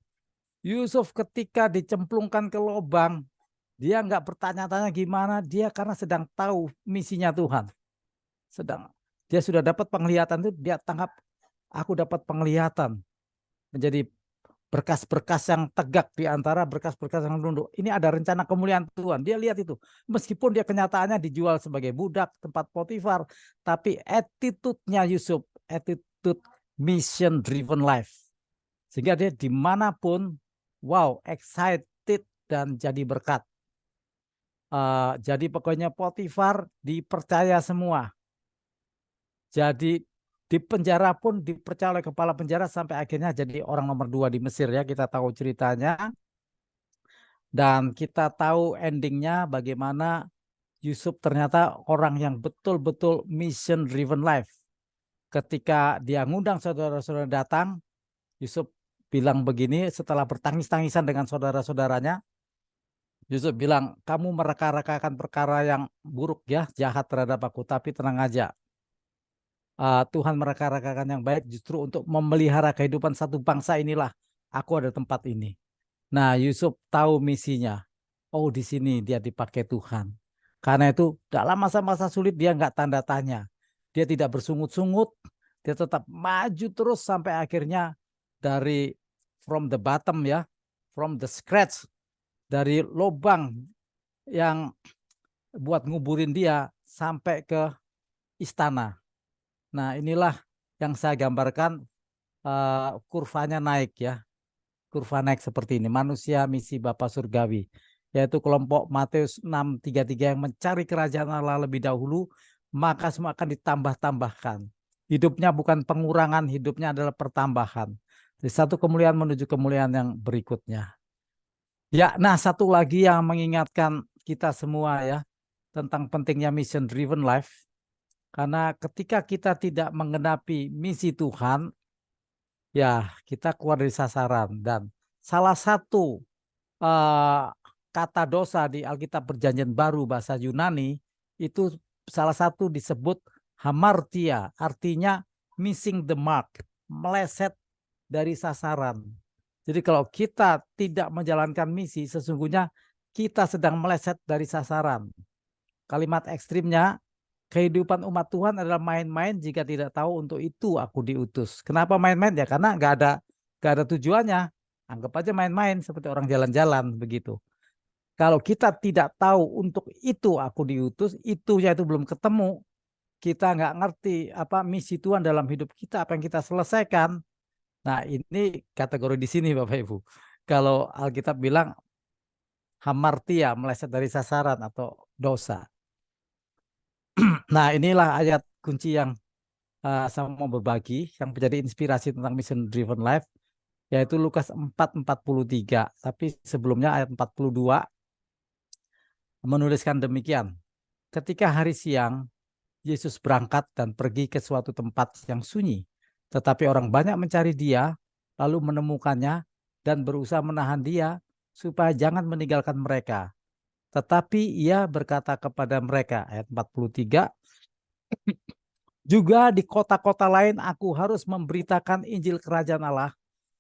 Yusuf ketika dicemplungkan ke lubang, dia nggak bertanya-tanya gimana, dia karena sedang tahu misinya Tuhan. Dia sudah dapat penglihatan itu, dia tangkap, aku dapat penglihatan menjadi berkas-berkas yang tegak di antara berkas-berkas yang menunduk. Ini ada rencana kemuliaan Tuhan. Dia lihat itu. Meskipun dia kenyataannya dijual sebagai budak tempat Potifar, tapi attitude-nya Yusuf, attitude mission driven life. Sehingga dia dimanapun, wow, excited dan jadi berkat. Jadi pokoknya Potifar dipercaya semua. Jadi di penjara pun dipercaya oleh kepala penjara sampai akhirnya jadi orang nomor 2 di Mesir, ya. Kita tahu ceritanya. Dan kita tahu endingnya bagaimana Yusuf ternyata orang yang betul-betul mission driven life. Ketika dia ngundang saudara-saudara datang, Yusuf bilang begini setelah bertangis-tangisan dengan saudara-saudaranya. Yusuf bilang, kamu mereka-rekakan perkara yang buruk, ya, jahat terhadap aku, tapi tenang aja. Tuhan mereka-rekakan yang baik justru untuk memelihara kehidupan satu bangsa inilah. Aku ada tempat ini. Nah, Yusuf tahu misinya. Oh, di sini dia dipakai Tuhan. Karena itu dalam masa-masa sulit dia nggak tanda tanya. Dia tidak bersungut-sungut. Dia tetap maju terus sampai akhirnya dari from the bottom, ya, from the scratch, dari lubang yang buat nguburin dia sampai ke istana. Nah, inilah yang saya gambarkan, kurvanya naik, ya. Kurva naik seperti ini. Manusia misi Bapa Surgawi. Yaitu kelompok Matius 6:33 yang mencari kerajaan Allah lebih dahulu, maka semua akan ditambah-tambahkan. Hidupnya bukan pengurangan, hidupnya adalah pertambahan. Dari satu kemuliaan menuju kemuliaan yang berikutnya. Ya, nah satu lagi yang mengingatkan kita semua, ya, tentang pentingnya mission driven life. Karena ketika kita tidak menggenapi misi Tuhan, ya kita keluar dari sasaran. Dan salah satu kata dosa di Alkitab Perjanjian Baru bahasa Yunani itu salah satu disebut hamartia, artinya missing the mark, meleset dari sasaran. Jadi kalau kita tidak menjalankan misi, sesungguhnya kita sedang meleset dari sasaran. Kalimat ekstrimnya, kehidupan umat Tuhan adalah main-main jika tidak tahu untuk itu aku diutus. Kenapa main-main? Ya karena nggak ada tujuannya. Anggap aja main-main seperti orang jalan-jalan begitu. Kalau kita tidak tahu untuk itu aku diutus, itu yaitu belum ketemu, kita nggak ngerti apa misi Tuhan dalam hidup kita, apa yang kita selesaikan. Nah, ini kategori di sini Bapak Ibu. Kalau Alkitab bilang hamartia, meleset dari sasaran atau dosa. Nah, inilah ayat kunci yang saya mau berbagi, yang menjadi inspirasi tentang mission driven life, yaitu Lukas 4:43. Tapi sebelumnya ayat 42 menuliskan demikian. Ketika hari siang, Yesus berangkat dan pergi ke suatu tempat yang sunyi. Tetapi orang banyak mencari dia, lalu menemukannya dan berusaha menahan dia supaya jangan meninggalkan mereka. Tetapi ia berkata kepada mereka, ayat 43, juga di kota-kota lain aku harus memberitakan Injil Kerajaan Allah,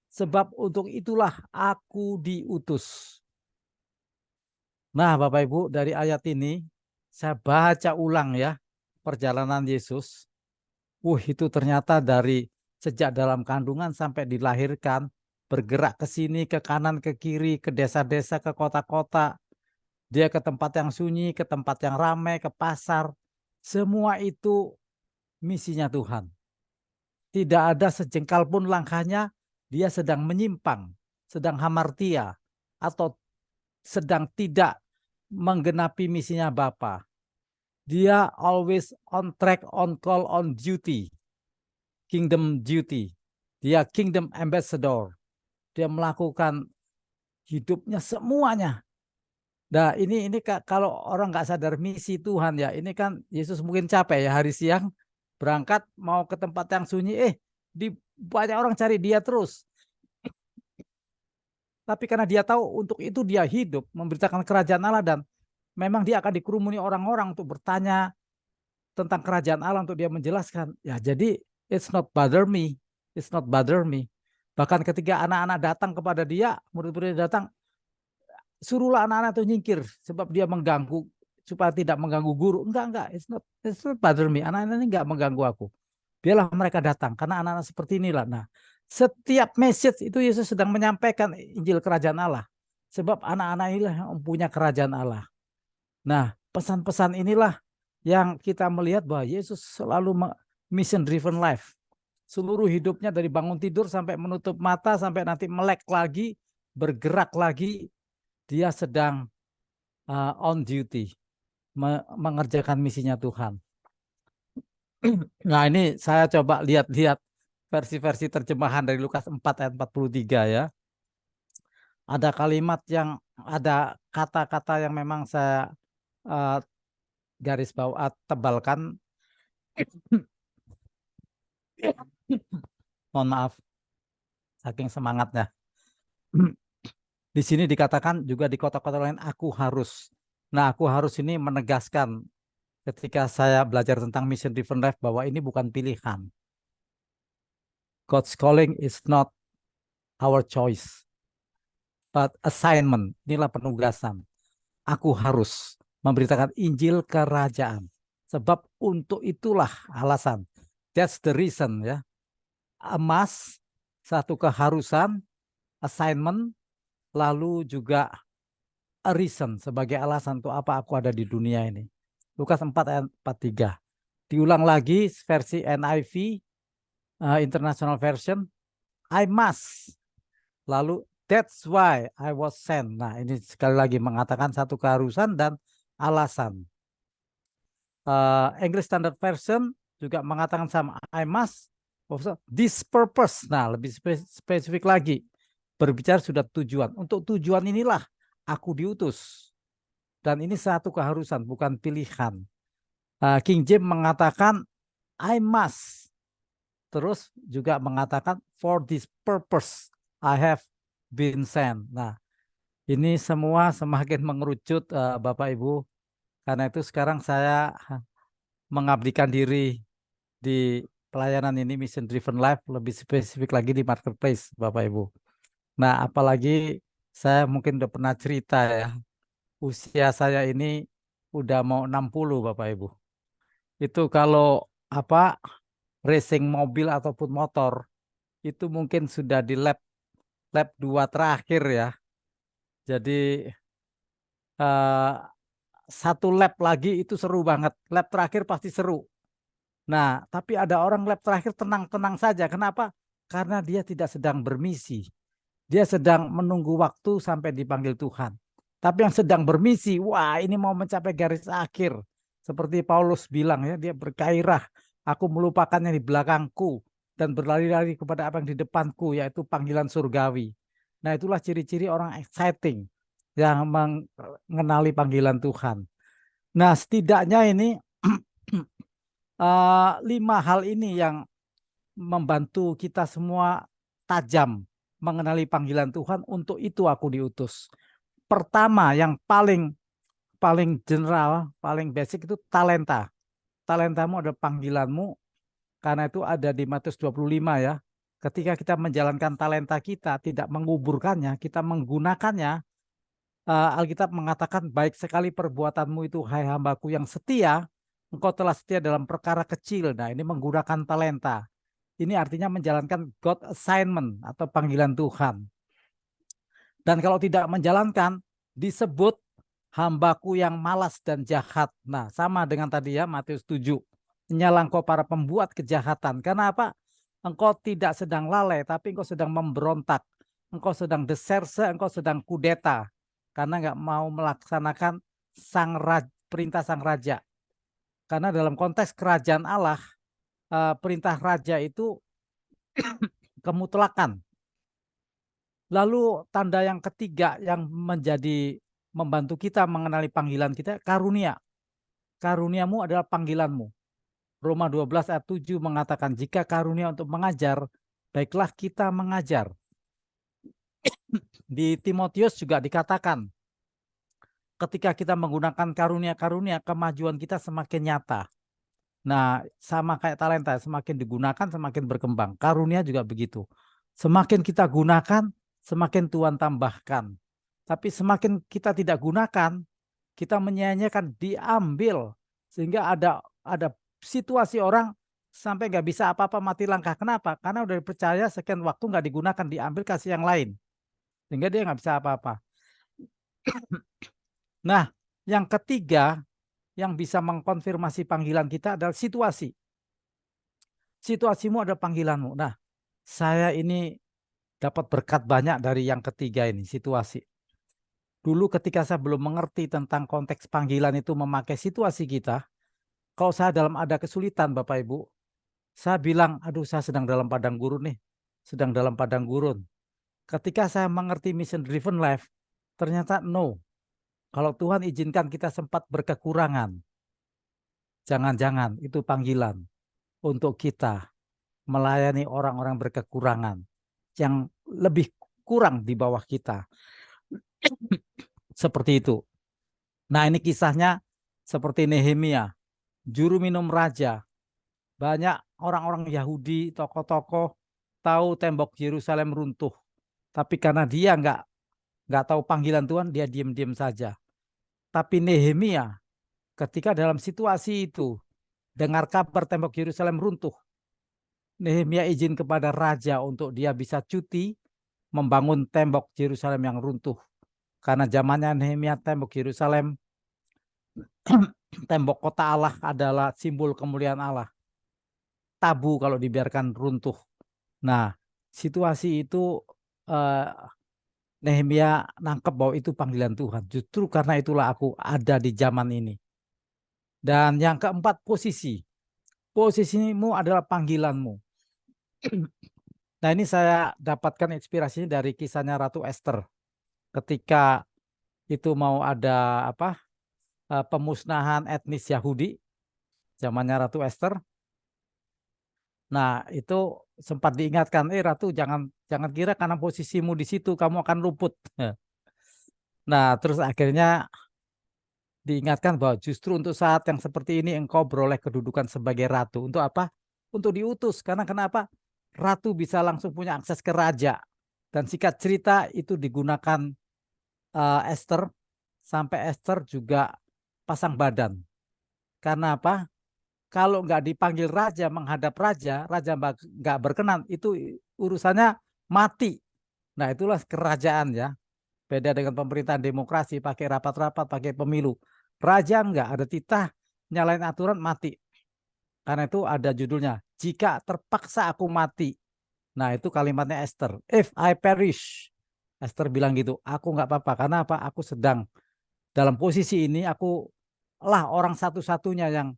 sebab untuk itulah aku diutus. Nah, Bapak Ibu, dari ayat ini saya baca ulang, ya, perjalanan Yesus. Itu ternyata dari sejak dalam kandungan sampai dilahirkan, bergerak ke sini, ke kanan, ke kiri, ke desa-desa, ke kota-kota. Dia ke tempat yang sunyi, ke tempat yang ramai, ke pasar. Semua itu misinya Tuhan. Tidak ada sejengkal pun langkahnya dia sedang menyimpang, sedang hamartia, atau sedang tidak menggenapi misinya Bapa. Dia always on track, on call, on duty. Kingdom duty. Dia kingdom ambassador. Dia melakukan hidupnya semuanya Nah, ini kalau orang nggak sadar misi Tuhan ya, ini kan Yesus mungkin capek ya hari siang berangkat mau ke tempat yang sunyi, di banyak orang cari dia terus. Tapi karena dia tahu untuk itu dia hidup memberitakan kerajaan Allah dan memang dia akan dikerumuni orang-orang untuk bertanya tentang kerajaan Allah untuk dia menjelaskan. Ya, jadi it's not bother me, it's not bother me. Bahkan ketika anak-anak datang kepada dia, murid-murid datang, suruhlah anak-anak itu nyingkir sebab dia mengganggu supaya tidak mengganggu guru. Enggak, it's not bother me. Anak-anak ini enggak mengganggu aku. Biarlah mereka datang karena anak-anak seperti inilah. Nah, setiap message itu Yesus sedang menyampaikan Injil kerajaan Allah. Sebab anak-anak inilah yang mempunyai kerajaan Allah. Nah, pesan-pesan inilah yang kita melihat bahwa Yesus selalu mission driven life. Seluruh hidupnya dari bangun tidur sampai menutup mata sampai nanti melek lagi, bergerak lagi, dia sedang on duty, mengerjakan misinya Tuhan. Nah, ini saya coba lihat-lihat versi-versi terjemahan dari Lukas 4 ayat 43 ya. Ada kalimat yang ada kata-kata yang memang saya garis bawah tebalkan. Mohon maaf, saking semangatnya. Di sini dikatakan juga di kota-kota lain aku harus. Nah, aku harus ini menegaskan ketika saya belajar tentang mission driven life bahwa ini bukan pilihan. God's calling is not our choice, but assignment. Inilah penugasan. Aku harus memberitakan Injil kerajaan. Sebab untuk itulah alasan. That's the reason ya. Emas, satu keharusan, assignment, lalu juga a reason sebagai alasan untuk apa aku ada di dunia ini. Lukas 4 ayat 43. Diulang lagi versi NIV, International Version. I must. Lalu that's why I was sent. Nah, ini sekali lagi mengatakan satu keharusan dan alasan. English Standard Version juga mengatakan sama. I must. This purpose. Nah, lebih spesifik lagi. Berbicara sudah tujuan. Untuk tujuan inilah aku diutus. Dan ini satu keharusan, bukan pilihan. King James mengatakan I must. Terus juga mengatakan for this purpose I have been sent. Nah, ini semua semakin mengerucut Bapak Ibu. Karena itu sekarang saya mengabdikan diri di pelayanan ini mission driven life, lebih spesifik lagi di marketplace Bapak Ibu. Nah, apalagi saya mungkin udah pernah cerita ya. Usia saya ini udah mau 60 Bapak Ibu. Itu kalau racing mobil ataupun motor itu mungkin sudah di lap 2 terakhir ya. Jadi satu lap lagi itu seru banget. Lap terakhir pasti seru. Nah, tapi ada orang lap terakhir tenang-tenang saja. Kenapa? Karena dia tidak sedang bermisi. Dia sedang menunggu waktu sampai dipanggil Tuhan. Tapi yang sedang bermisi, wah ini mau mencapai garis akhir. Seperti Paulus bilang ya, dia bergairah. Aku melupakan yang di belakangku dan berlari-lari kepada apa yang di depanku, yaitu panggilan surgawi. Nah, itulah ciri-ciri orang exciting yang mengenali panggilan Tuhan. Nah, setidaknya ini 5 hal ini yang membantu kita semua tajam mengenali panggilan Tuhan. Untuk itu aku diutus. Pertama, yang paling general, paling basic itu talenta. Talentamu adalah panggilanmu. Karena itu ada di Matius 25 ya. Ketika kita menjalankan talenta kita, tidak menguburkannya, kita menggunakannya. Alkitab mengatakan baik sekali perbuatanmu itu, hai hambaku yang setia, engkau telah setia dalam perkara kecil. Nah, ini menggunakan talenta. Ini artinya menjalankan God assignment atau panggilan Tuhan. Dan kalau tidak menjalankan, disebut hambaku yang malas dan jahat. Nah, sama dengan tadi ya, Matius 7. Nyala engkau para pembuat kejahatan. Karena apa? Engkau tidak sedang lalai, tapi engkau sedang memberontak. Engkau sedang deserse, engkau sedang kudeta. Karena nggak mau melaksanakan perintah sang raja. Karena dalam konteks kerajaan Allah, perintah raja itu kemutlakan. Lalu tanda yang ketiga yang menjadi membantu kita mengenali panggilan kita, karunia. Karuniamu adalah panggilanmu. Roma 12 ayat 7 mengatakan, jika karunia untuk mengajar, baiklah kita mengajar. Di Timotius juga dikatakan, ketika kita menggunakan karunia-karunia, kemajuan kita semakin nyata. Nah, sama kayak talenta, semakin digunakan, semakin berkembang. Karunia juga begitu. Semakin kita gunakan, semakin Tuhan tambahkan. Tapi semakin kita tidak gunakan, kita menyia-nyiakan, diambil. Sehingga ada situasi orang sampai nggak bisa apa-apa, mati langkah. Kenapa? Karena udah dipercaya sekian waktu nggak digunakan, diambil kasih yang lain. Sehingga dia nggak bisa apa-apa. Nah, yang ketiga yang bisa mengkonfirmasi panggilan kita adalah situasi. Situasimu adalah panggilanmu. Nah, saya ini dapat berkat banyak dari yang ketiga ini, situasi. Dulu ketika saya belum mengerti tentang konteks panggilan itu memakai situasi kita, kalau saya ada kesulitan Bapak Ibu, saya bilang, aduh saya sedang dalam padang gurun nih, sedang dalam padang gurun. Ketika saya mengerti mission driven life, ternyata no. Kalau Tuhan izinkan kita sempat berkekurangan, jangan-jangan itu panggilan untuk kita melayani orang-orang berkekurangan yang lebih kurang di bawah kita. Seperti itu. Nah, ini kisahnya seperti Nehemia, juru minum raja. Banyak orang-orang Yahudi, tokoh-tokoh tahu tembok Yerusalem runtuh. Tapi karena dia nggak tahu panggilan Tuhan, dia diam-diam saja. Tapi Nehemia ketika dalam situasi itu dengar kabar tembok Yerusalem runtuh, Nehemia izin kepada raja untuk dia bisa cuti membangun tembok Yerusalem yang runtuh. Karena zamannya Nehemia tembok Yerusalem, tembok kota Allah adalah simbol kemuliaan Allah. Tabu kalau dibiarkan runtuh. Nah, situasi itu Nehemia nangkep bahwa itu panggilan Tuhan. Justru karena itulah aku ada di zaman ini. Dan yang keempat, posisi. Posisimu adalah panggilanmu. Nah, ini saya dapatkan inspirasinya dari kisahnya Ratu Esther. Ketika itu mau ada pemusnahan etnis Yahudi, zamannya Ratu Esther. Nah, itu sempat diingatkan, Ratu jangan kira karena posisimu di situ kamu akan luput. Nah, terus akhirnya diingatkan bahwa justru untuk saat yang seperti ini engkau beroleh kedudukan sebagai ratu. Untuk apa? Untuk diutus. Karena kenapa? Ratu bisa langsung punya akses ke raja. Dan singkat cerita itu digunakan Esther, sampai Esther juga pasang badan. Karena apa? Kalau nggak dipanggil raja, menghadap raja nggak berkenan, itu urusannya mati. Nah, itulah kerajaan ya. Beda dengan pemerintahan demokrasi, pakai rapat-rapat, pakai pemilu. Raja nggak ada titah, nyalain aturan mati. Karena itu ada judulnya, jika terpaksa aku mati. Nah, itu kalimatnya Esther. If I perish. Esther bilang gitu, aku nggak apa-apa. Karena apa? Aku sedang dalam posisi ini, aku lah orang satu-satunya yang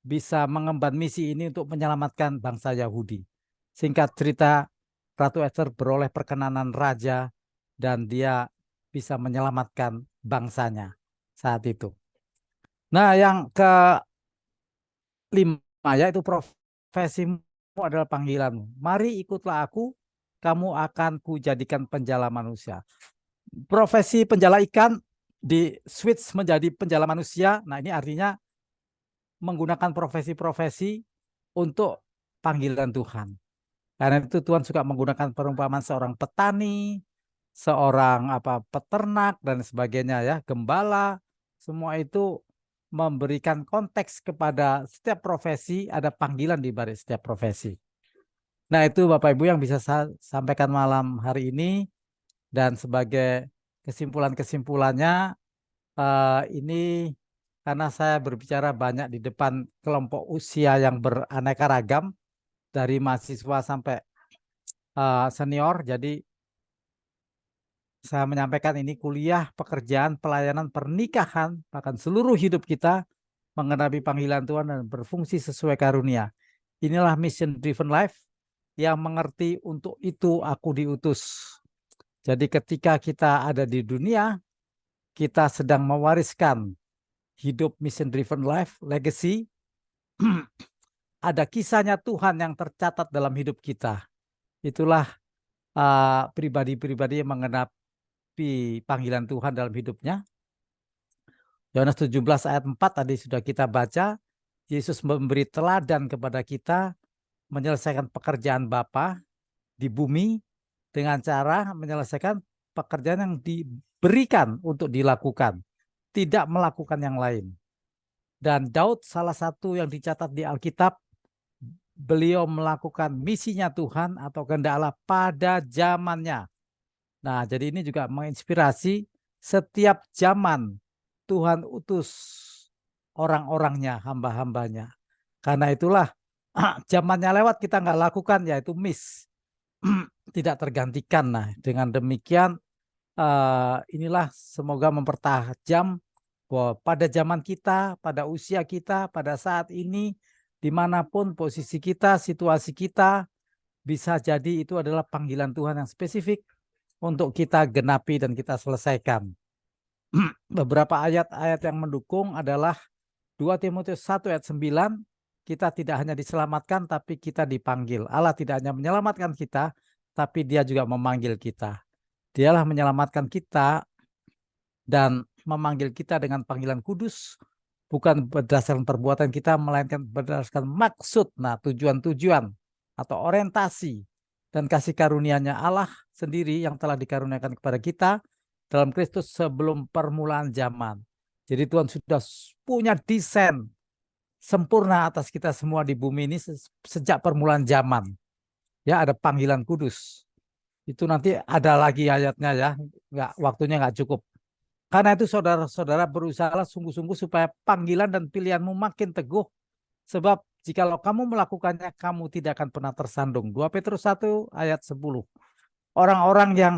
bisa mengemban misi ini untuk menyelamatkan bangsa Yahudi. Singkat cerita, Ratu Esther beroleh perkenanan raja dan dia bisa menyelamatkan bangsanya saat itu. Nah, yang kelima yaitu profesimu adalah panggilanmu. Mari ikutlah aku, kamu akan kujadikan penjala manusia. Profesi penjala ikan di switch menjadi penjala manusia. Nah, ini artinya menggunakan profesi-profesi untuk panggilan Tuhan. Karena itu Tuhan suka menggunakan perumpamaan seorang petani, seorang peternak dan sebagainya ya, gembala, semua itu memberikan konteks kepada setiap profesi, ada panggilan di balik setiap profesi. Nah, itu Bapak Ibu yang bisa saya sampaikan malam hari ini, dan sebagai kesimpulannya ini karena saya berbicara banyak di depan kelompok usia yang beraneka ragam dari mahasiswa sampai senior, jadi saya menyampaikan ini kuliah, pekerjaan, pelayanan, pernikahan, bahkan seluruh hidup kita mengenapi panggilan Tuhan dan berfungsi sesuai karunia. Inilah mission driven life yang mengerti untuk itu aku diutus. Jadi ketika kita ada di dunia, kita sedang mewariskan hidup mission driven life, legacy. Ada kisahnya Tuhan yang tercatat dalam hidup kita. Itulah pribadi-pribadi yang mengenapi panggilan Tuhan dalam hidupnya. Yohanes 17 ayat 4 tadi sudah kita baca. Yesus memberi teladan kepada kita menyelesaikan pekerjaan Bapa di bumi dengan cara menyelesaikan pekerjaan yang diberikan untuk dilakukan, tidak melakukan yang lain. Dan Daud salah satu yang dicatat di Alkitab, beliau melakukan misinya Tuhan atau kehendak Allah pada zamannya. Nah, jadi ini juga menginspirasi setiap zaman Tuhan utus orang-orangnya, hamba-hambanya. Karena itulah zamannya lewat kita nggak lakukan, yaitu miss. Tidak tergantikan. Nah, dengan demikian inilah semoga mempertajam bahwa pada zaman kita, pada usia kita, pada saat ini, dimanapun posisi kita, situasi kita, bisa jadi itu adalah panggilan Tuhan yang spesifik untuk kita genapi dan kita selesaikan. Beberapa ayat-ayat yang mendukung adalah 2 Timotius 1 ayat 9, kita tidak hanya diselamatkan tapi kita dipanggil. Allah tidak hanya menyelamatkan kita, tapi Dia juga memanggil kita. Dialah menyelamatkan kita dan memanggil kita dengan panggilan kudus, bukan berdasarkan perbuatan kita, melainkan berdasarkan maksud, tujuan-tujuan atau orientasi dan kasih karunia-Nya Allah sendiri yang telah dikaruniakan kepada kita dalam Kristus sebelum permulaan zaman. Jadi Tuhan sudah punya desain sempurna atas kita semua di bumi ini sejak permulaan zaman. Ya, ada panggilan kudus. Itu nanti ada lagi ayatnya ya, waktunya nggak cukup. Karena itu saudara-saudara berusahalah sungguh-sungguh supaya panggilan dan pilihanmu makin teguh. Sebab jikalau kamu melakukannya, kamu tidak akan pernah tersandung. 2 Petrus 1 ayat 10. Orang-orang yang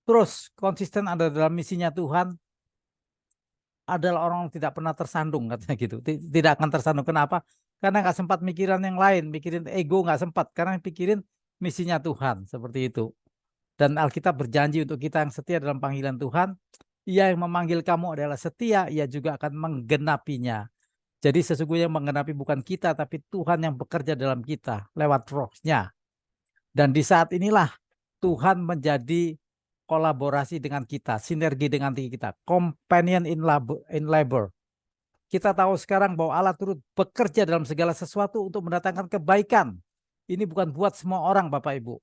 terus konsisten ada dalam misinya Tuhan adalah orang yang tidak pernah tersandung, katanya gitu. Tidak akan tersandung. Kenapa? Karena nggak sempat mikiran yang lain, mikirin ego nggak sempat. Karena pikirin misinya Tuhan, seperti itu. Dan Alkitab berjanji untuk kita yang setia dalam panggilan Tuhan, Ia yang memanggil kamu adalah setia, Ia juga akan menggenapinya. Jadi sesungguhnya menggenapi bukan kita, tapi Tuhan yang bekerja dalam kita lewat Roh-Nya. Dan di saat inilah Tuhan menjadi kolaborasi dengan kita, sinergi dengan kita, companion in labor. Kita tahu sekarang bahwa Allah turut bekerja dalam segala sesuatu untuk mendatangkan kebaikan. Ini bukan buat semua orang, Bapak Ibu.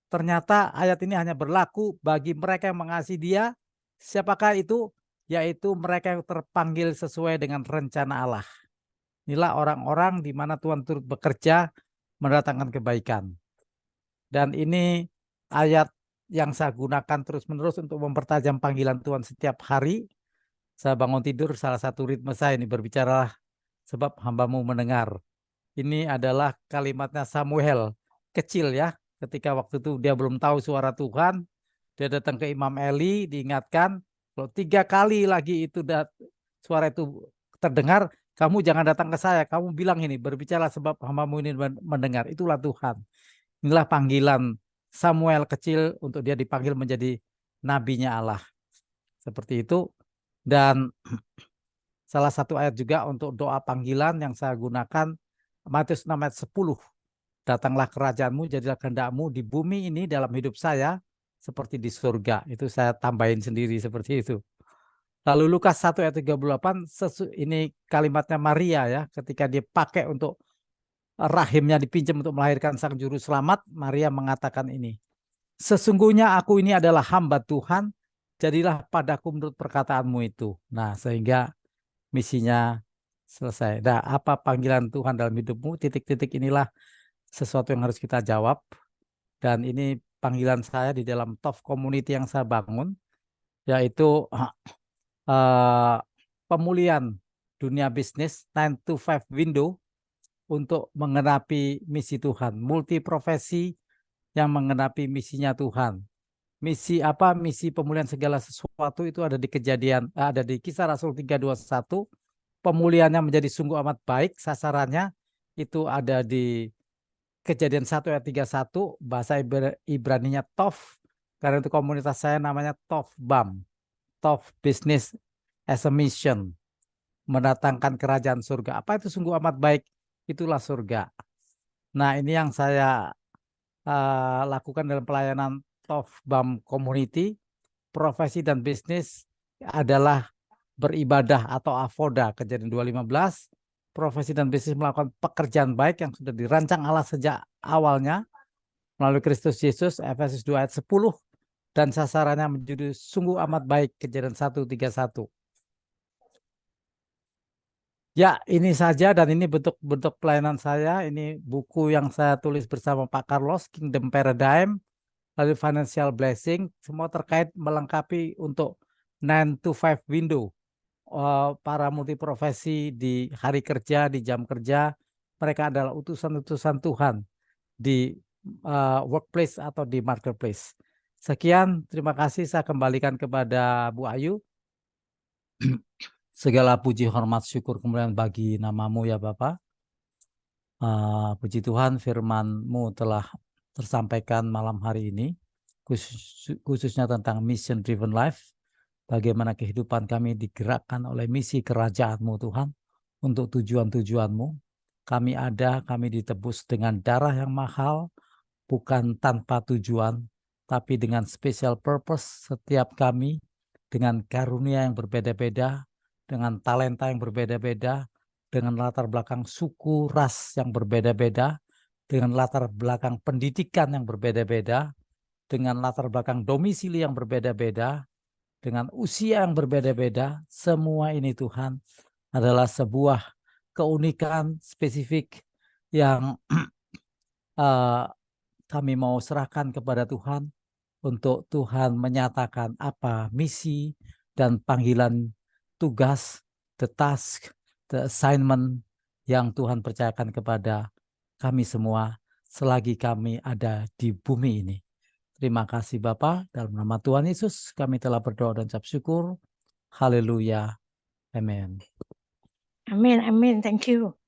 Ternyata ayat ini hanya berlaku bagi mereka yang mengasihi Dia. Siapakah itu? Yaitu mereka yang terpanggil sesuai dengan rencana Allah. Inilah orang-orang di mana Tuhan turut bekerja mendatangkan kebaikan. Dan ini ayat yang saya gunakan terus-menerus untuk mempertajam panggilan Tuhan setiap hari. Saya bangun tidur, salah satu ritme saya ini berbicara sebab hamba-Mu mendengar. Ini adalah kalimatnya Samuel, kecil ya. Ketika waktu itu dia belum tahu suara Tuhan, dia datang ke Imam Eli, diingatkan, kalau 3 kali lagi itu suara itu terdengar, kamu jangan datang ke saya, kamu bilang ini, berbicara sebab hamba-Mu ini mendengar. Itulah Tuhan. Inilah panggilan Samuel kecil untuk dia dipanggil menjadi nabinya Allah. Seperti itu. Dan salah satu ayat juga untuk doa panggilan yang saya gunakan, Matius 6 ayat 10. Datanglah kerajaan-Mu, jadilah kehendak-Mu di bumi ini dalam hidup saya seperti di surga. Itu saya tambahin sendiri seperti itu. Lalu Lukas 1 ayat 38, ini kalimatnya Maria ya, ketika dia pakai untuk rahimnya dipinjam untuk melahirkan sang juru selamat, Maria mengatakan ini, sesungguhnya aku ini adalah hamba Tuhan, jadilah padaku menurut perkataanmu itu. Nah, sehingga misinya selesai. Nah, apa panggilan Tuhan dalam hidupmu? Titik-titik inilah sesuatu yang harus kita jawab. Dan ini panggilan saya di dalam TOF community yang saya bangun, yaitu pemulihan dunia bisnis 9 to 5 window untuk mengenapi misi Tuhan, multi profesi yang mengenapi misinya Tuhan. Misi apa? Misi pemulihan segala sesuatu itu ada di ada di Kisah Rasul 3:21. Pemulihannya menjadi sungguh amat baik, sasarannya itu ada di Kejadian 1 ayat 31, bahasa Ibraninya Tov, Karena itu komunitas saya namanya TOFBAM, TOF Business as a Mission, mendatangkan kerajaan surga. Apa itu sungguh amat baik? Itulah surga. Nah, ini yang saya lakukan dalam pelayanan TOFBAM Community. Profesi dan bisnis adalah beribadah atau avoda, Kejadian 2:15. Profesi dan bisnis melakukan pekerjaan baik yang sudah dirancang Allah sejak awalnya melalui Kristus Yesus, Efesus 2 ayat 10, dan sasarannya menjadi sungguh amat baik, Kejadian 1:31. Ya, ini saja, dan ini bentuk-bentuk pelayanan saya. Ini buku yang saya tulis bersama Pak Carlos, Kingdom Paradigm, lalu Financial Blessing, semua terkait melengkapi untuk 9 to 5 window. Para multiprofesi di hari kerja, di jam kerja, mereka adalah utusan-utusan Tuhan di workplace atau di marketplace. Sekian, terima kasih. Saya kembalikan kepada Bu Ayu. Segala puji, hormat, syukur, kemuliaan bagi namamu ya Bapa. Puji Tuhan, firman-Mu telah tersampaikan malam hari ini, khususnya tentang mission driven life. Bagaimana kehidupan kami digerakkan oleh misi kerajaan-Mu Tuhan, untuk tujuan-tujuan-Mu. Kami ditebus dengan darah yang mahal, bukan tanpa tujuan, tapi dengan special purpose. Setiap kami dengan karunia yang berbeda-beda, dengan talenta yang berbeda-beda, dengan latar belakang suku, ras yang berbeda-beda, dengan latar belakang pendidikan yang berbeda-beda, dengan latar belakang domisili yang berbeda-beda, dengan usia yang berbeda-beda. Semua ini Tuhan adalah sebuah keunikan spesifik yang kami mau serahkan kepada Tuhan, untuk Tuhan menyatakan apa misi dan panggilan tugas, the task, the assignment yang Tuhan percayakan kepada kami semua selagi kami ada di bumi ini. Terima kasih Bapa, dalam nama Tuhan Yesus kami telah berdoa dan ucap syukur. Haleluya. Amin. Amin, amin. Thank you.